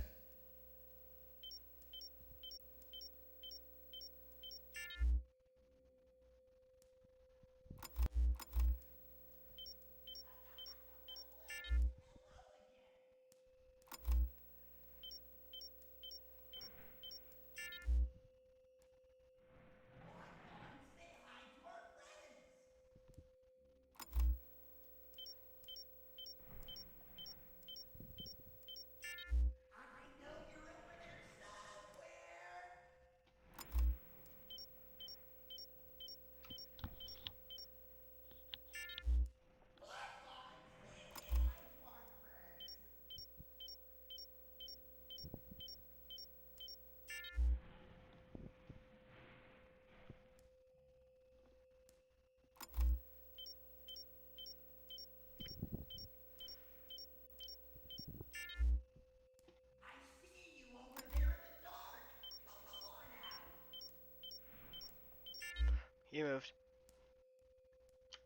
[SPEAKER 2] He moved.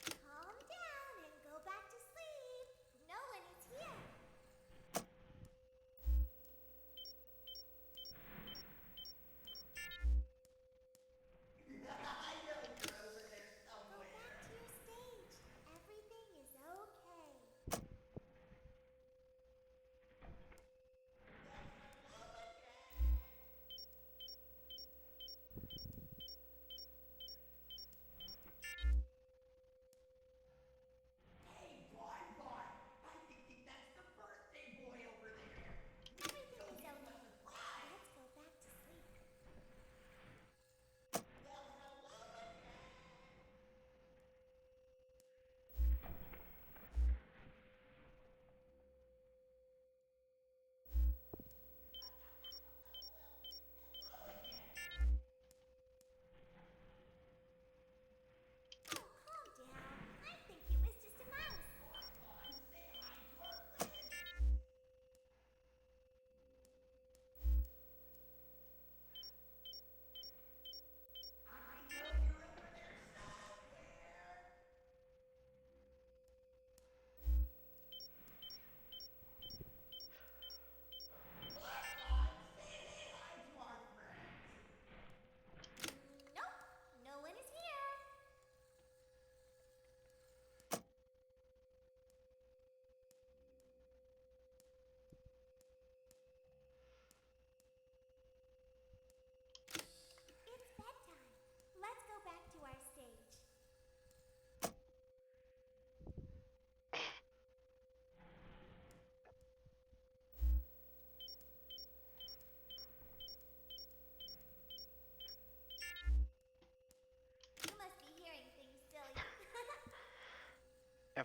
[SPEAKER 3] Calm down and go back to sleep. No one is here. Go back to your stage. Everything is okay.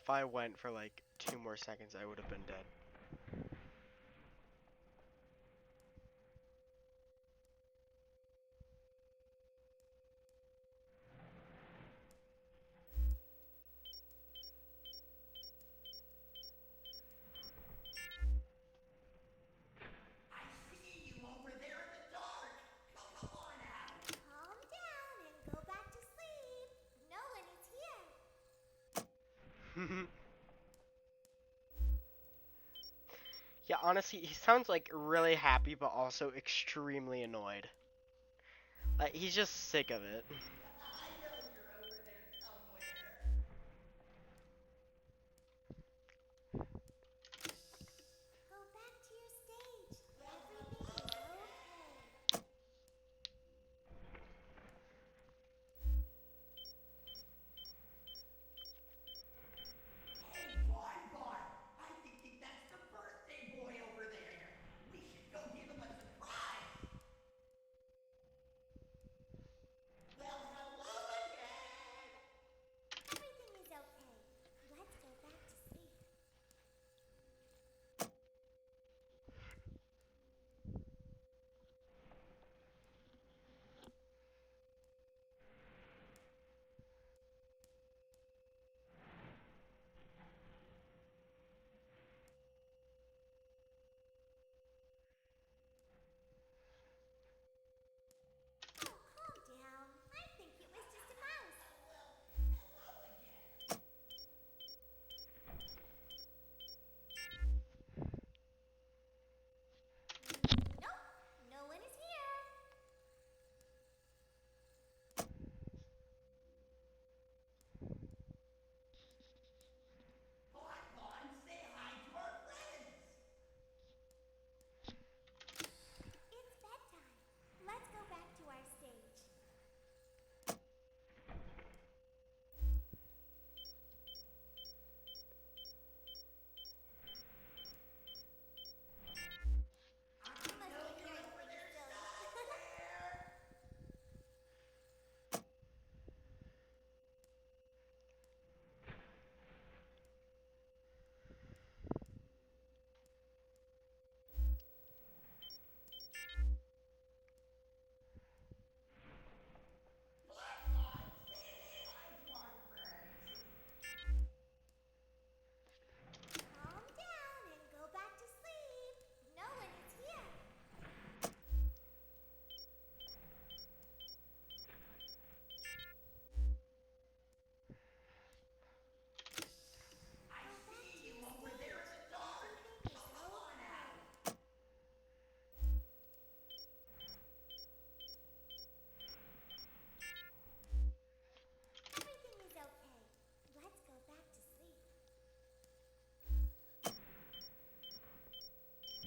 [SPEAKER 2] if I went for like 2 more seconds, I would have been dead.
[SPEAKER 3] Calm down and go back to sleep. No one is here.
[SPEAKER 2] Yeah, honestly, he sounds like really happy, but also extremely annoyed. Like, he's just sick of it.
[SPEAKER 3] Go back to your stage. Everything is okay. Everything is okay. Let's go back to sleep. Oh, calm down. I think it was just a mouse. Nope, no one is here. It's bedtime. Let's go back to our stage. You must be hearing things silly. Calm down and go back to sleep. No one is here. Go back to your stage. Everything is okay. Everything is okay. Let's go back to sleep.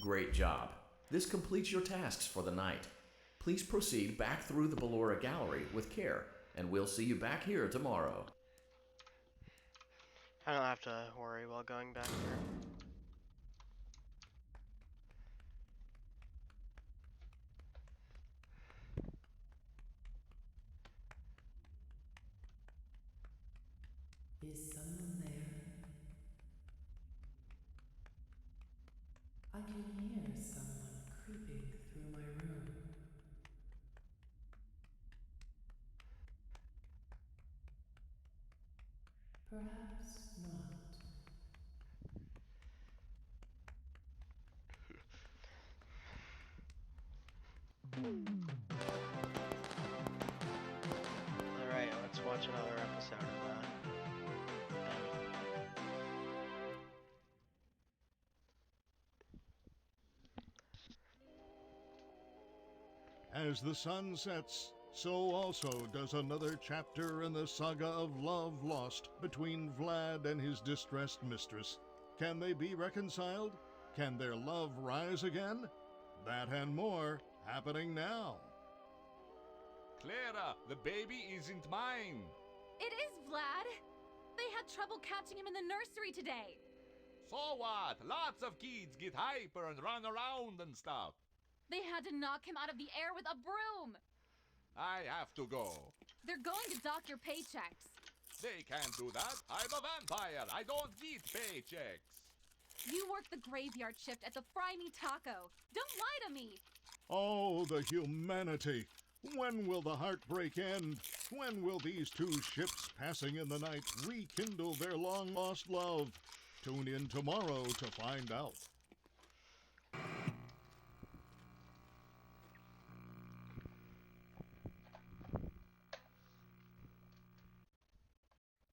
[SPEAKER 4] Great job. This completes your tasks for the night. Please proceed back through the Ballora Gallery with care, and we'll see you back here tomorrow.
[SPEAKER 2] I don't have to worry while going back there.
[SPEAKER 10] Is someone there? I can hear someone creeping through my room. Perhaps not.
[SPEAKER 2] Alright, let's watch another episode of that.
[SPEAKER 6] As the sun sets, so also does another chapter in the saga of love lost between Vlad and his distressed mistress. Can they be reconciled? Can their love rise again? That and more happening now.
[SPEAKER 7] Clara, the baby isn't mine.
[SPEAKER 8] It is Vlad. They had trouble catching him in the nursery today.
[SPEAKER 7] So what? Lots of kids get hyper and run around and stuff.
[SPEAKER 8] They had to knock him out of the air with a broom.
[SPEAKER 7] I have to go.
[SPEAKER 8] They're going to dock your paychecks.
[SPEAKER 7] They can't do that. I'm a vampire. I don't get paychecks.
[SPEAKER 8] You work the graveyard shift at the Fry Me Taco. Don't lie to me.
[SPEAKER 6] Oh, the humanity! When will the heartbreak end? When will these two ships passing in the night rekindle their long-lost love? Tune in tomorrow to find out.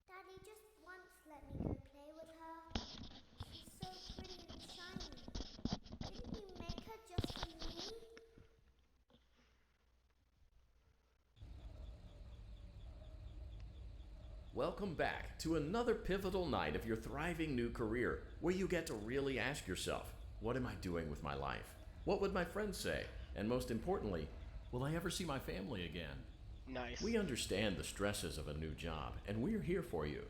[SPEAKER 11] Daddy just once let me go play with her. She's so pretty and shiny. Didn't you make her just for me?
[SPEAKER 4] Welcome back to another pivotal night of your thriving new career, where you get to really ask yourself, what am I doing with my life? What would my friends say? And most importantly, will I ever see my family again?
[SPEAKER 2] Nice.
[SPEAKER 4] We understand the stresses of a new job, and we're here for you.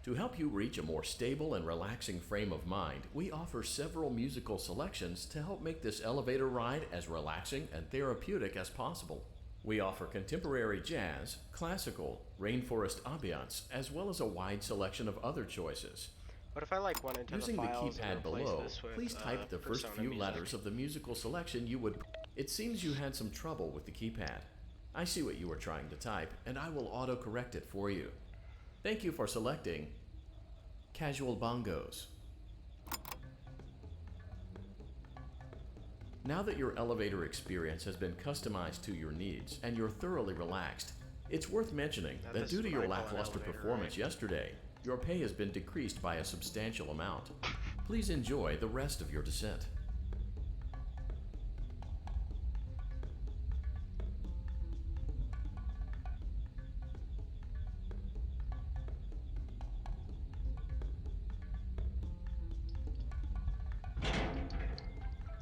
[SPEAKER 4] To help you reach a more stable and relaxing frame of mind, we offer several musical selections to help make this elevator ride as relaxing and therapeutic as possible. We offer contemporary jazz, classical, rainforest ambiance, as well as a wide selection of other choices.
[SPEAKER 2] What if I like went into
[SPEAKER 4] Using
[SPEAKER 2] the
[SPEAKER 4] the
[SPEAKER 2] files and
[SPEAKER 4] keypad
[SPEAKER 2] replaced
[SPEAKER 4] below,
[SPEAKER 2] this with,
[SPEAKER 4] please type the first
[SPEAKER 2] Persona
[SPEAKER 4] few
[SPEAKER 2] music?
[SPEAKER 4] letters of the musical selection you would... It seems you had some trouble with the keypad. I see what you were trying to type, and I will auto-correct it for you. Thank you for selecting Casual Bongos. Now that your elevator experience has been customized to your needs and you're thoroughly relaxed, it's worth mentioning
[SPEAKER 2] Now
[SPEAKER 4] that
[SPEAKER 2] this
[SPEAKER 4] due
[SPEAKER 2] is
[SPEAKER 4] to
[SPEAKER 2] what
[SPEAKER 4] your
[SPEAKER 2] I call an
[SPEAKER 4] lackluster
[SPEAKER 2] elevator
[SPEAKER 4] performance
[SPEAKER 2] ride.
[SPEAKER 4] yesterday, your pay has been decreased by a substantial amount. Please enjoy the rest of your descent.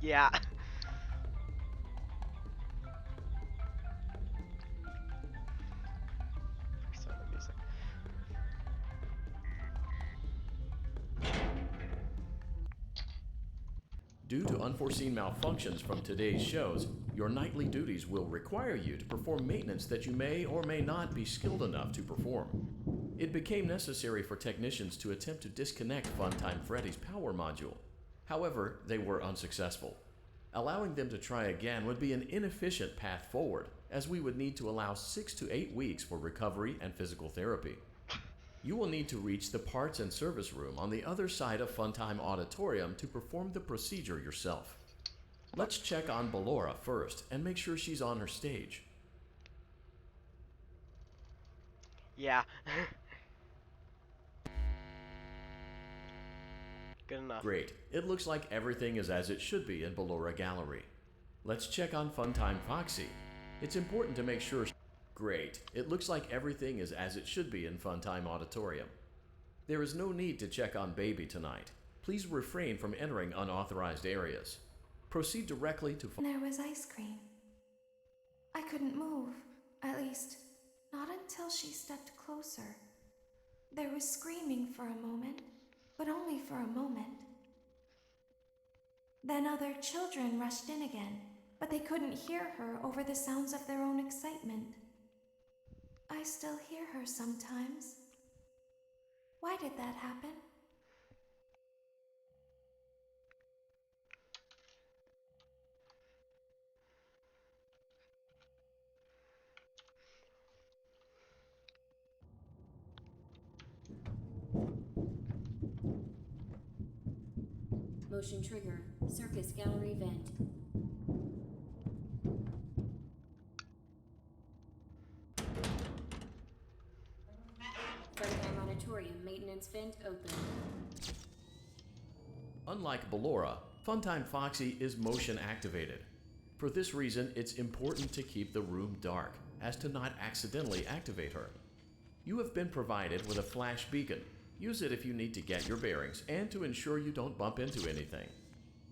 [SPEAKER 2] Yeah. Persona music.
[SPEAKER 4] Due to unforeseen malfunctions from today's shows, your nightly duties will require you to perform maintenance that you may or may not be skilled enough to perform. It became necessary for technicians to attempt to disconnect Funtime Freddy's power module. However, they were unsuccessful. Allowing them to try again would be an inefficient path forward, as we would need to allow 6 to 8 weeks for recovery and physical therapy. You will need to reach the parts and service room on the other side of Funtime Auditorium to perform the procedure yourself. Let's check on Ballora first and make sure she's on her stage.
[SPEAKER 2] Yeah. Good enough.
[SPEAKER 4] Great. It looks like everything is as it should be in Ballora Gallery. Let's check on Funtime Foxy. It's important to make sure... Great. It looks like everything is as it should be in Funtime Auditorium. There is no need to check on Baby tonight. Please refrain from entering unauthorized areas. Proceed directly to...
[SPEAKER 3] There was ice cream. I couldn't move, at least, not until she stepped closer. There was screaming for a moment, but only for a moment. Then other children rushed in again, but they couldn't hear her over the sounds of their own excitement. I still hear her sometimes. Why did that happen?
[SPEAKER 5] Motion trigger. Circus gallery vent. Fangame auditorium maintenance vent open.
[SPEAKER 4] Unlike Ballora, Funtime Foxy is motion activated. For this reason, it's important to keep the room dark, as to not accidentally activate her. You have been provided with a flash beacon. Use it if you need to get your bearings and to ensure you don't bump into anything.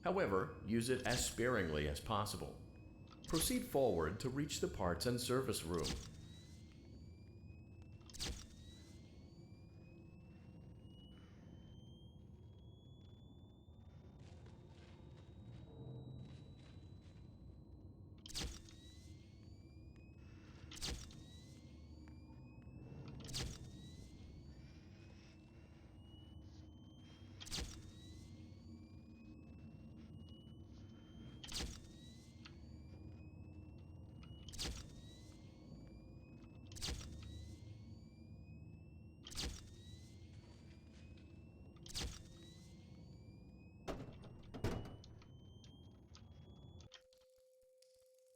[SPEAKER 4] However, use it as sparingly as possible. Proceed forward to reach the parts and service room.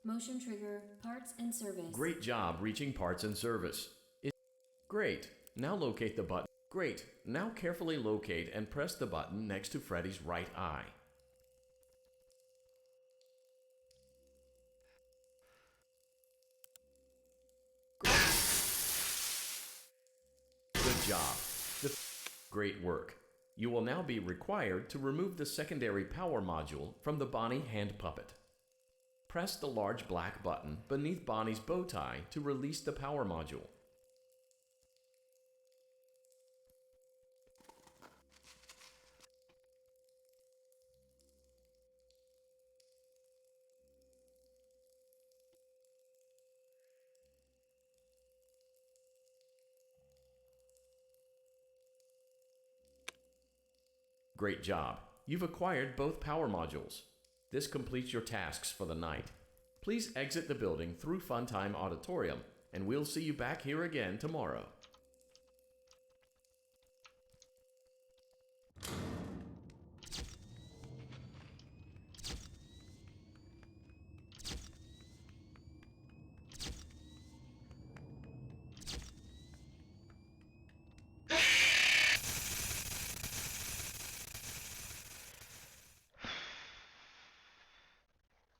[SPEAKER 5] Motion trigger, parts and service.
[SPEAKER 4] Great job reaching parts and service. Great. Now locate the button. Great. Now carefully locate and press the button next to Freddy's right eye. Good job. Great work. You will now be required to remove the secondary power module from the Bonnie hand puppet. Press the large black button beneath Bonnie's bow tie to release the power module. Great job. You've acquired both power modules. This completes your tasks for the night. Please exit the building through Funtime Auditorium, and we'll see you back here again tomorrow.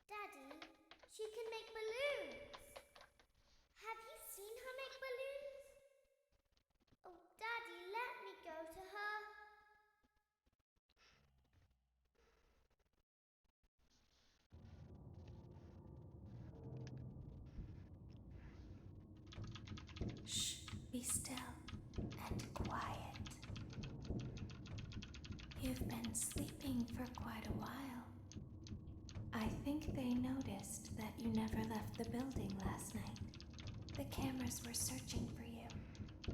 [SPEAKER 11] Daddy, she can make balloons. Have you seen her make balloons? Oh, Daddy, let me go to her.
[SPEAKER 3] Shh, be still and quiet. You've been sleeping for quite a while. I think they noticed that you never left the building last night. The cameras were searching for you,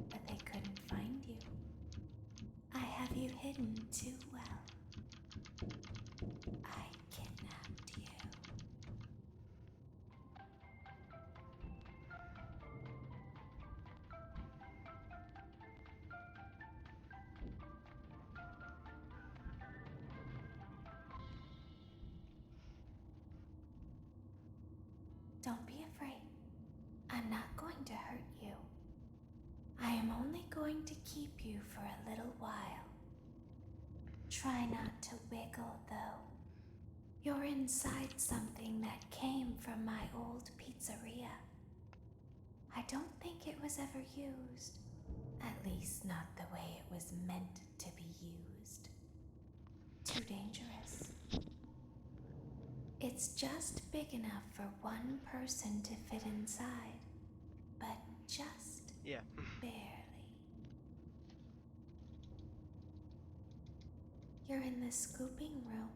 [SPEAKER 3] but they couldn't find you. I have you hidden too well. I kidnapped you. Don't be afraid. I'm not going to hurt you. I am only going to keep you for a little while. Try not to wiggle, though. You're inside something that came from my old pizzeria. I don't think it was ever used. At least not the way it was meant to be used. Too dangerous. It's just big enough for one person to fit inside, but just barely. You're in the scooping room.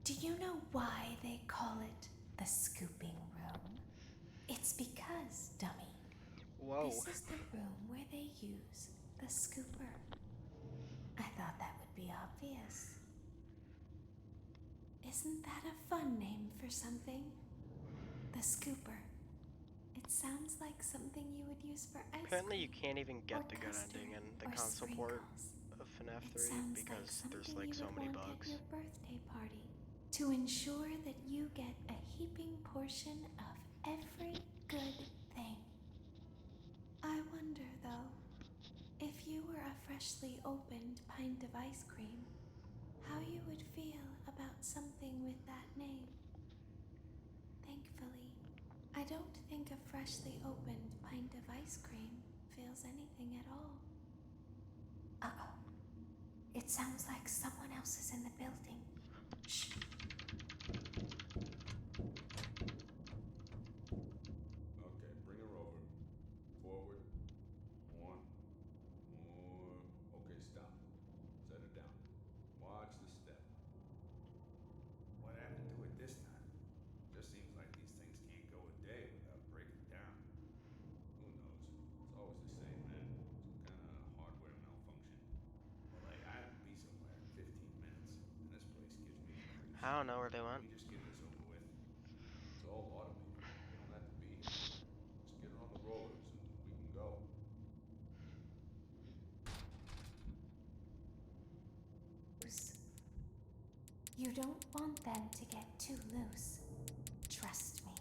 [SPEAKER 3] Do you know why they call it the scooping room? It's because, dummy, this is the room where they use the scooper. I thought that would be obvious. Isn't that a fun name for something? The scooper. It sounds like something you would use for ice
[SPEAKER 2] Apparently
[SPEAKER 3] cream.
[SPEAKER 2] you can't even get the good
[SPEAKER 3] custard,
[SPEAKER 2] ending in the
[SPEAKER 3] or
[SPEAKER 2] console port
[SPEAKER 3] sprinkles.
[SPEAKER 2] of FNAF
[SPEAKER 3] It
[SPEAKER 2] 3
[SPEAKER 3] sounds
[SPEAKER 2] because
[SPEAKER 3] like
[SPEAKER 2] there's
[SPEAKER 3] something
[SPEAKER 2] like
[SPEAKER 3] you
[SPEAKER 2] so
[SPEAKER 3] would
[SPEAKER 2] many
[SPEAKER 3] want
[SPEAKER 2] bugs.
[SPEAKER 3] at your birthday party to ensure that you get a heaping portion of every good thing. I wonder, though, if you were a freshly opened pint of ice cream, how you would feel about something with that name. Thankfully, I don't think a freshly opened pint of ice cream feels anything at all. Uh-oh. It sounds like someone else is in the building. Shh.
[SPEAKER 12] Okay, bring her over. Forward. One. More. Okay, stop. Set her down. Watch the step.
[SPEAKER 13] What happened to it this time? Just seems like these things can't go a day without breaking down.
[SPEAKER 12] Who knows? It's always the same, man. Some kind of hardware malfunction.
[SPEAKER 13] Well, hey, I have to be somewhere in 15 minutes, and this place gives me the creeps.
[SPEAKER 2] I don't know where they
[SPEAKER 13] Can
[SPEAKER 2] went.
[SPEAKER 13] we just get this over with?
[SPEAKER 12] It's all automated. You don't have to be here. Just get her on the rollers and we can go.
[SPEAKER 3] You don't want them to get too loose. Trust me.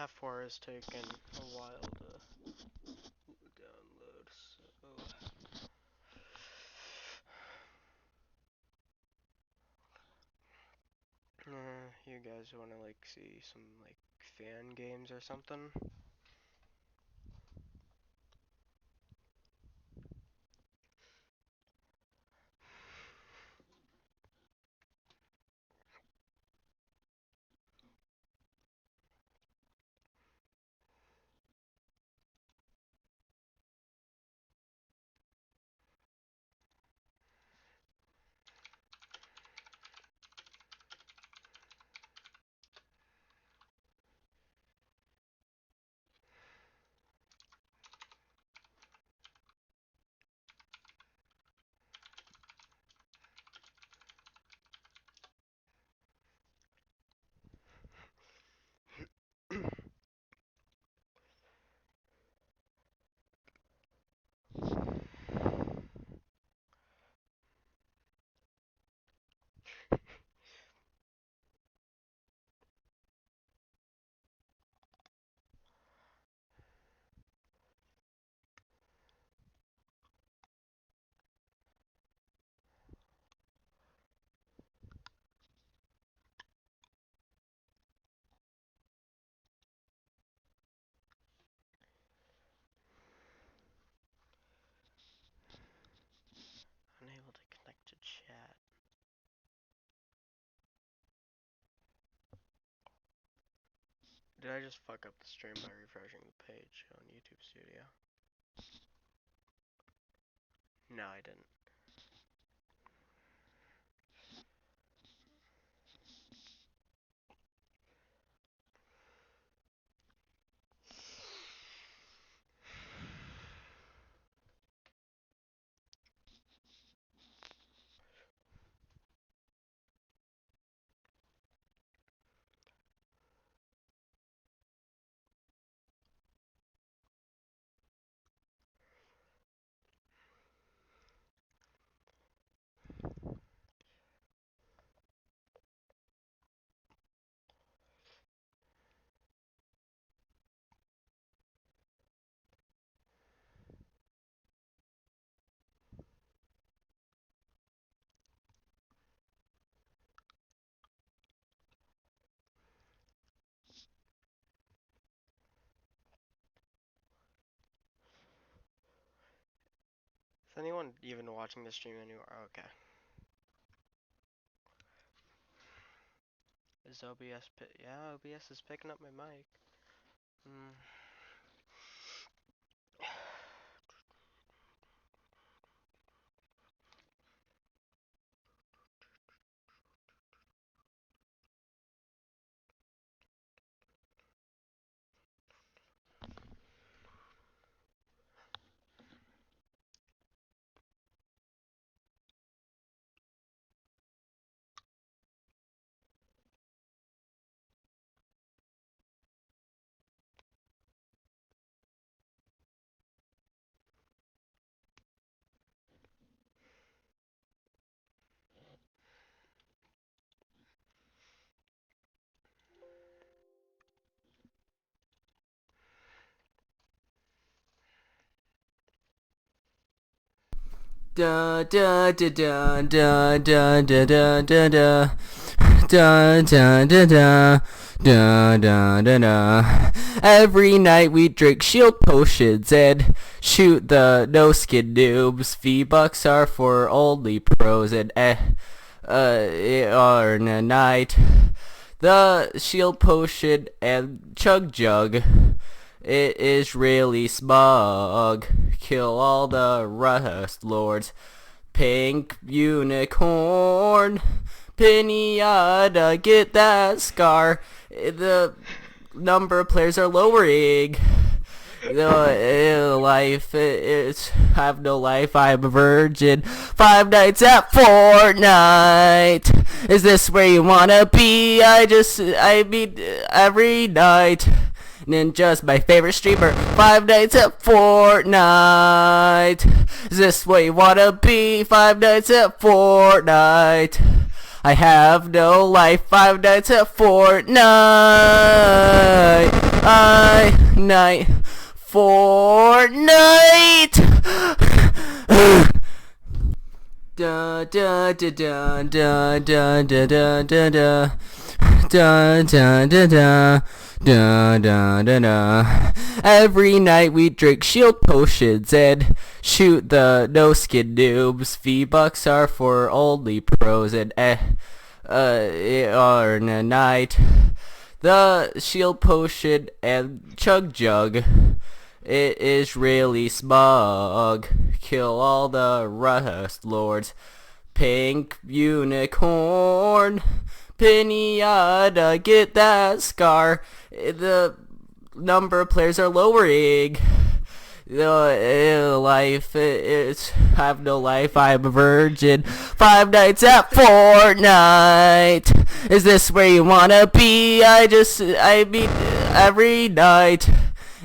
[SPEAKER 2] FNAF 4 has taken a while to download, so... you guys wanna, like, see some, like, fan games or something? Unable to connect to chat. Did I just fuck up the stream by refreshing the page on YouTube Studio? No, I didn't. Is anyone even watching the stream anymore? Oh, okay. Is OBS yeah, OBS is picking up my mic.
[SPEAKER 9] Da da da da da da da da da da da da da da da da da da. Every night we drink shield potions and shoot the no skin noobs. V-Bucks are for only pros and on a night. The shield potion and chug jug. It is really smug. Kill all the rust lords. Pink unicorn. Pinata, get that scar. The number of players are lowering. Life is I have no life. I'm a virgin. 5 nights at Fortnite. Is this where you wanna be? I mean every night. Ninja's my favorite streamer. 5 nights at Fortnite. Is this what you wanna be? 5 nights at Fortnite. I have no life. 5 nights at Fortnite. night, Fortnite. Da da da da da da da da da da da da da da da da da da. Every night we drink shield potions and shoot the no skin noobs. V-Bucks are for only pros and on a night. The shield potion and chug jug. It is really smug. Kill all the rust lords. Pink unicorn. Pinata, get that scar. The number of players are lowering. Life is have no life. I'm a virgin. 5 nights at Fortnite. Is this where you wanna be? I meet every night.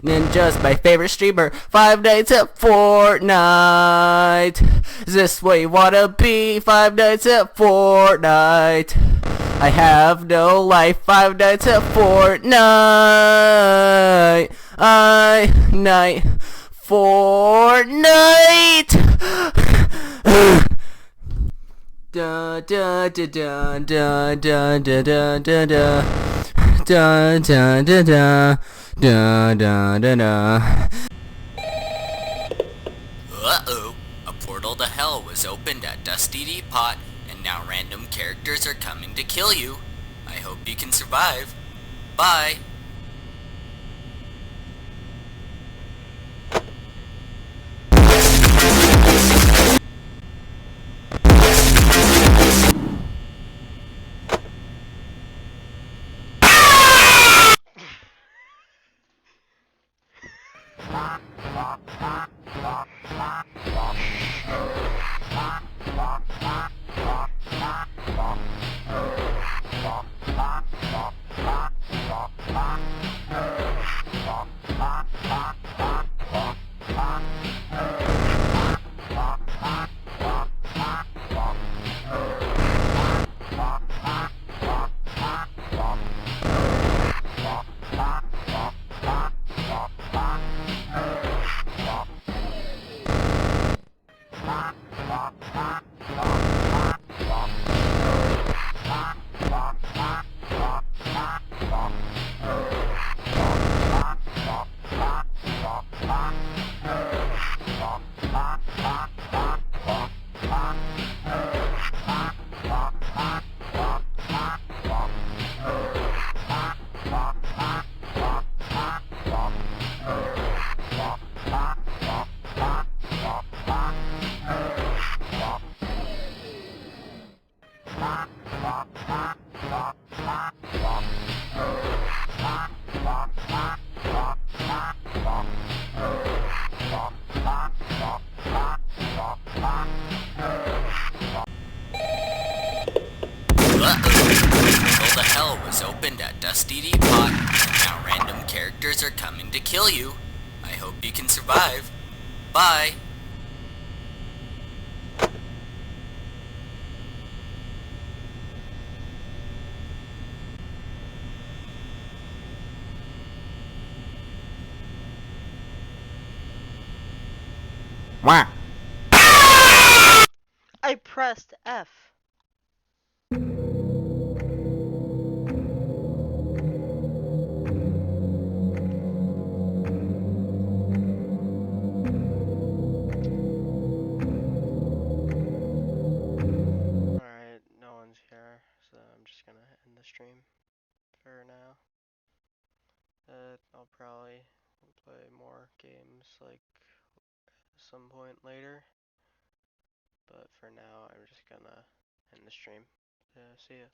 [SPEAKER 9] Ninja's my favorite streamer. 5 nights at Fortnite. Is this what you wanna be? 5 nights at Fortnite. I have no life. 5 nights at Fortnite. Night. Fortnite. Da da da da da da da da da da da da da da. Da da da da.
[SPEAKER 14] Uh-oh. A portal to hell was opened at Dusty Depot, and now random characters are coming to kill you. I hope you can survive. Bye. Portal to hell was opened at Dusty Depot, and now random characters are coming to kill you. I hope you can survive. Bye.
[SPEAKER 9] Wah.
[SPEAKER 2] I pressed F. Alright, no one's here, so I'm just gonna end the stream for now. I'll probably play more games like some point later, but for now I'm just gonna end the stream. See ya.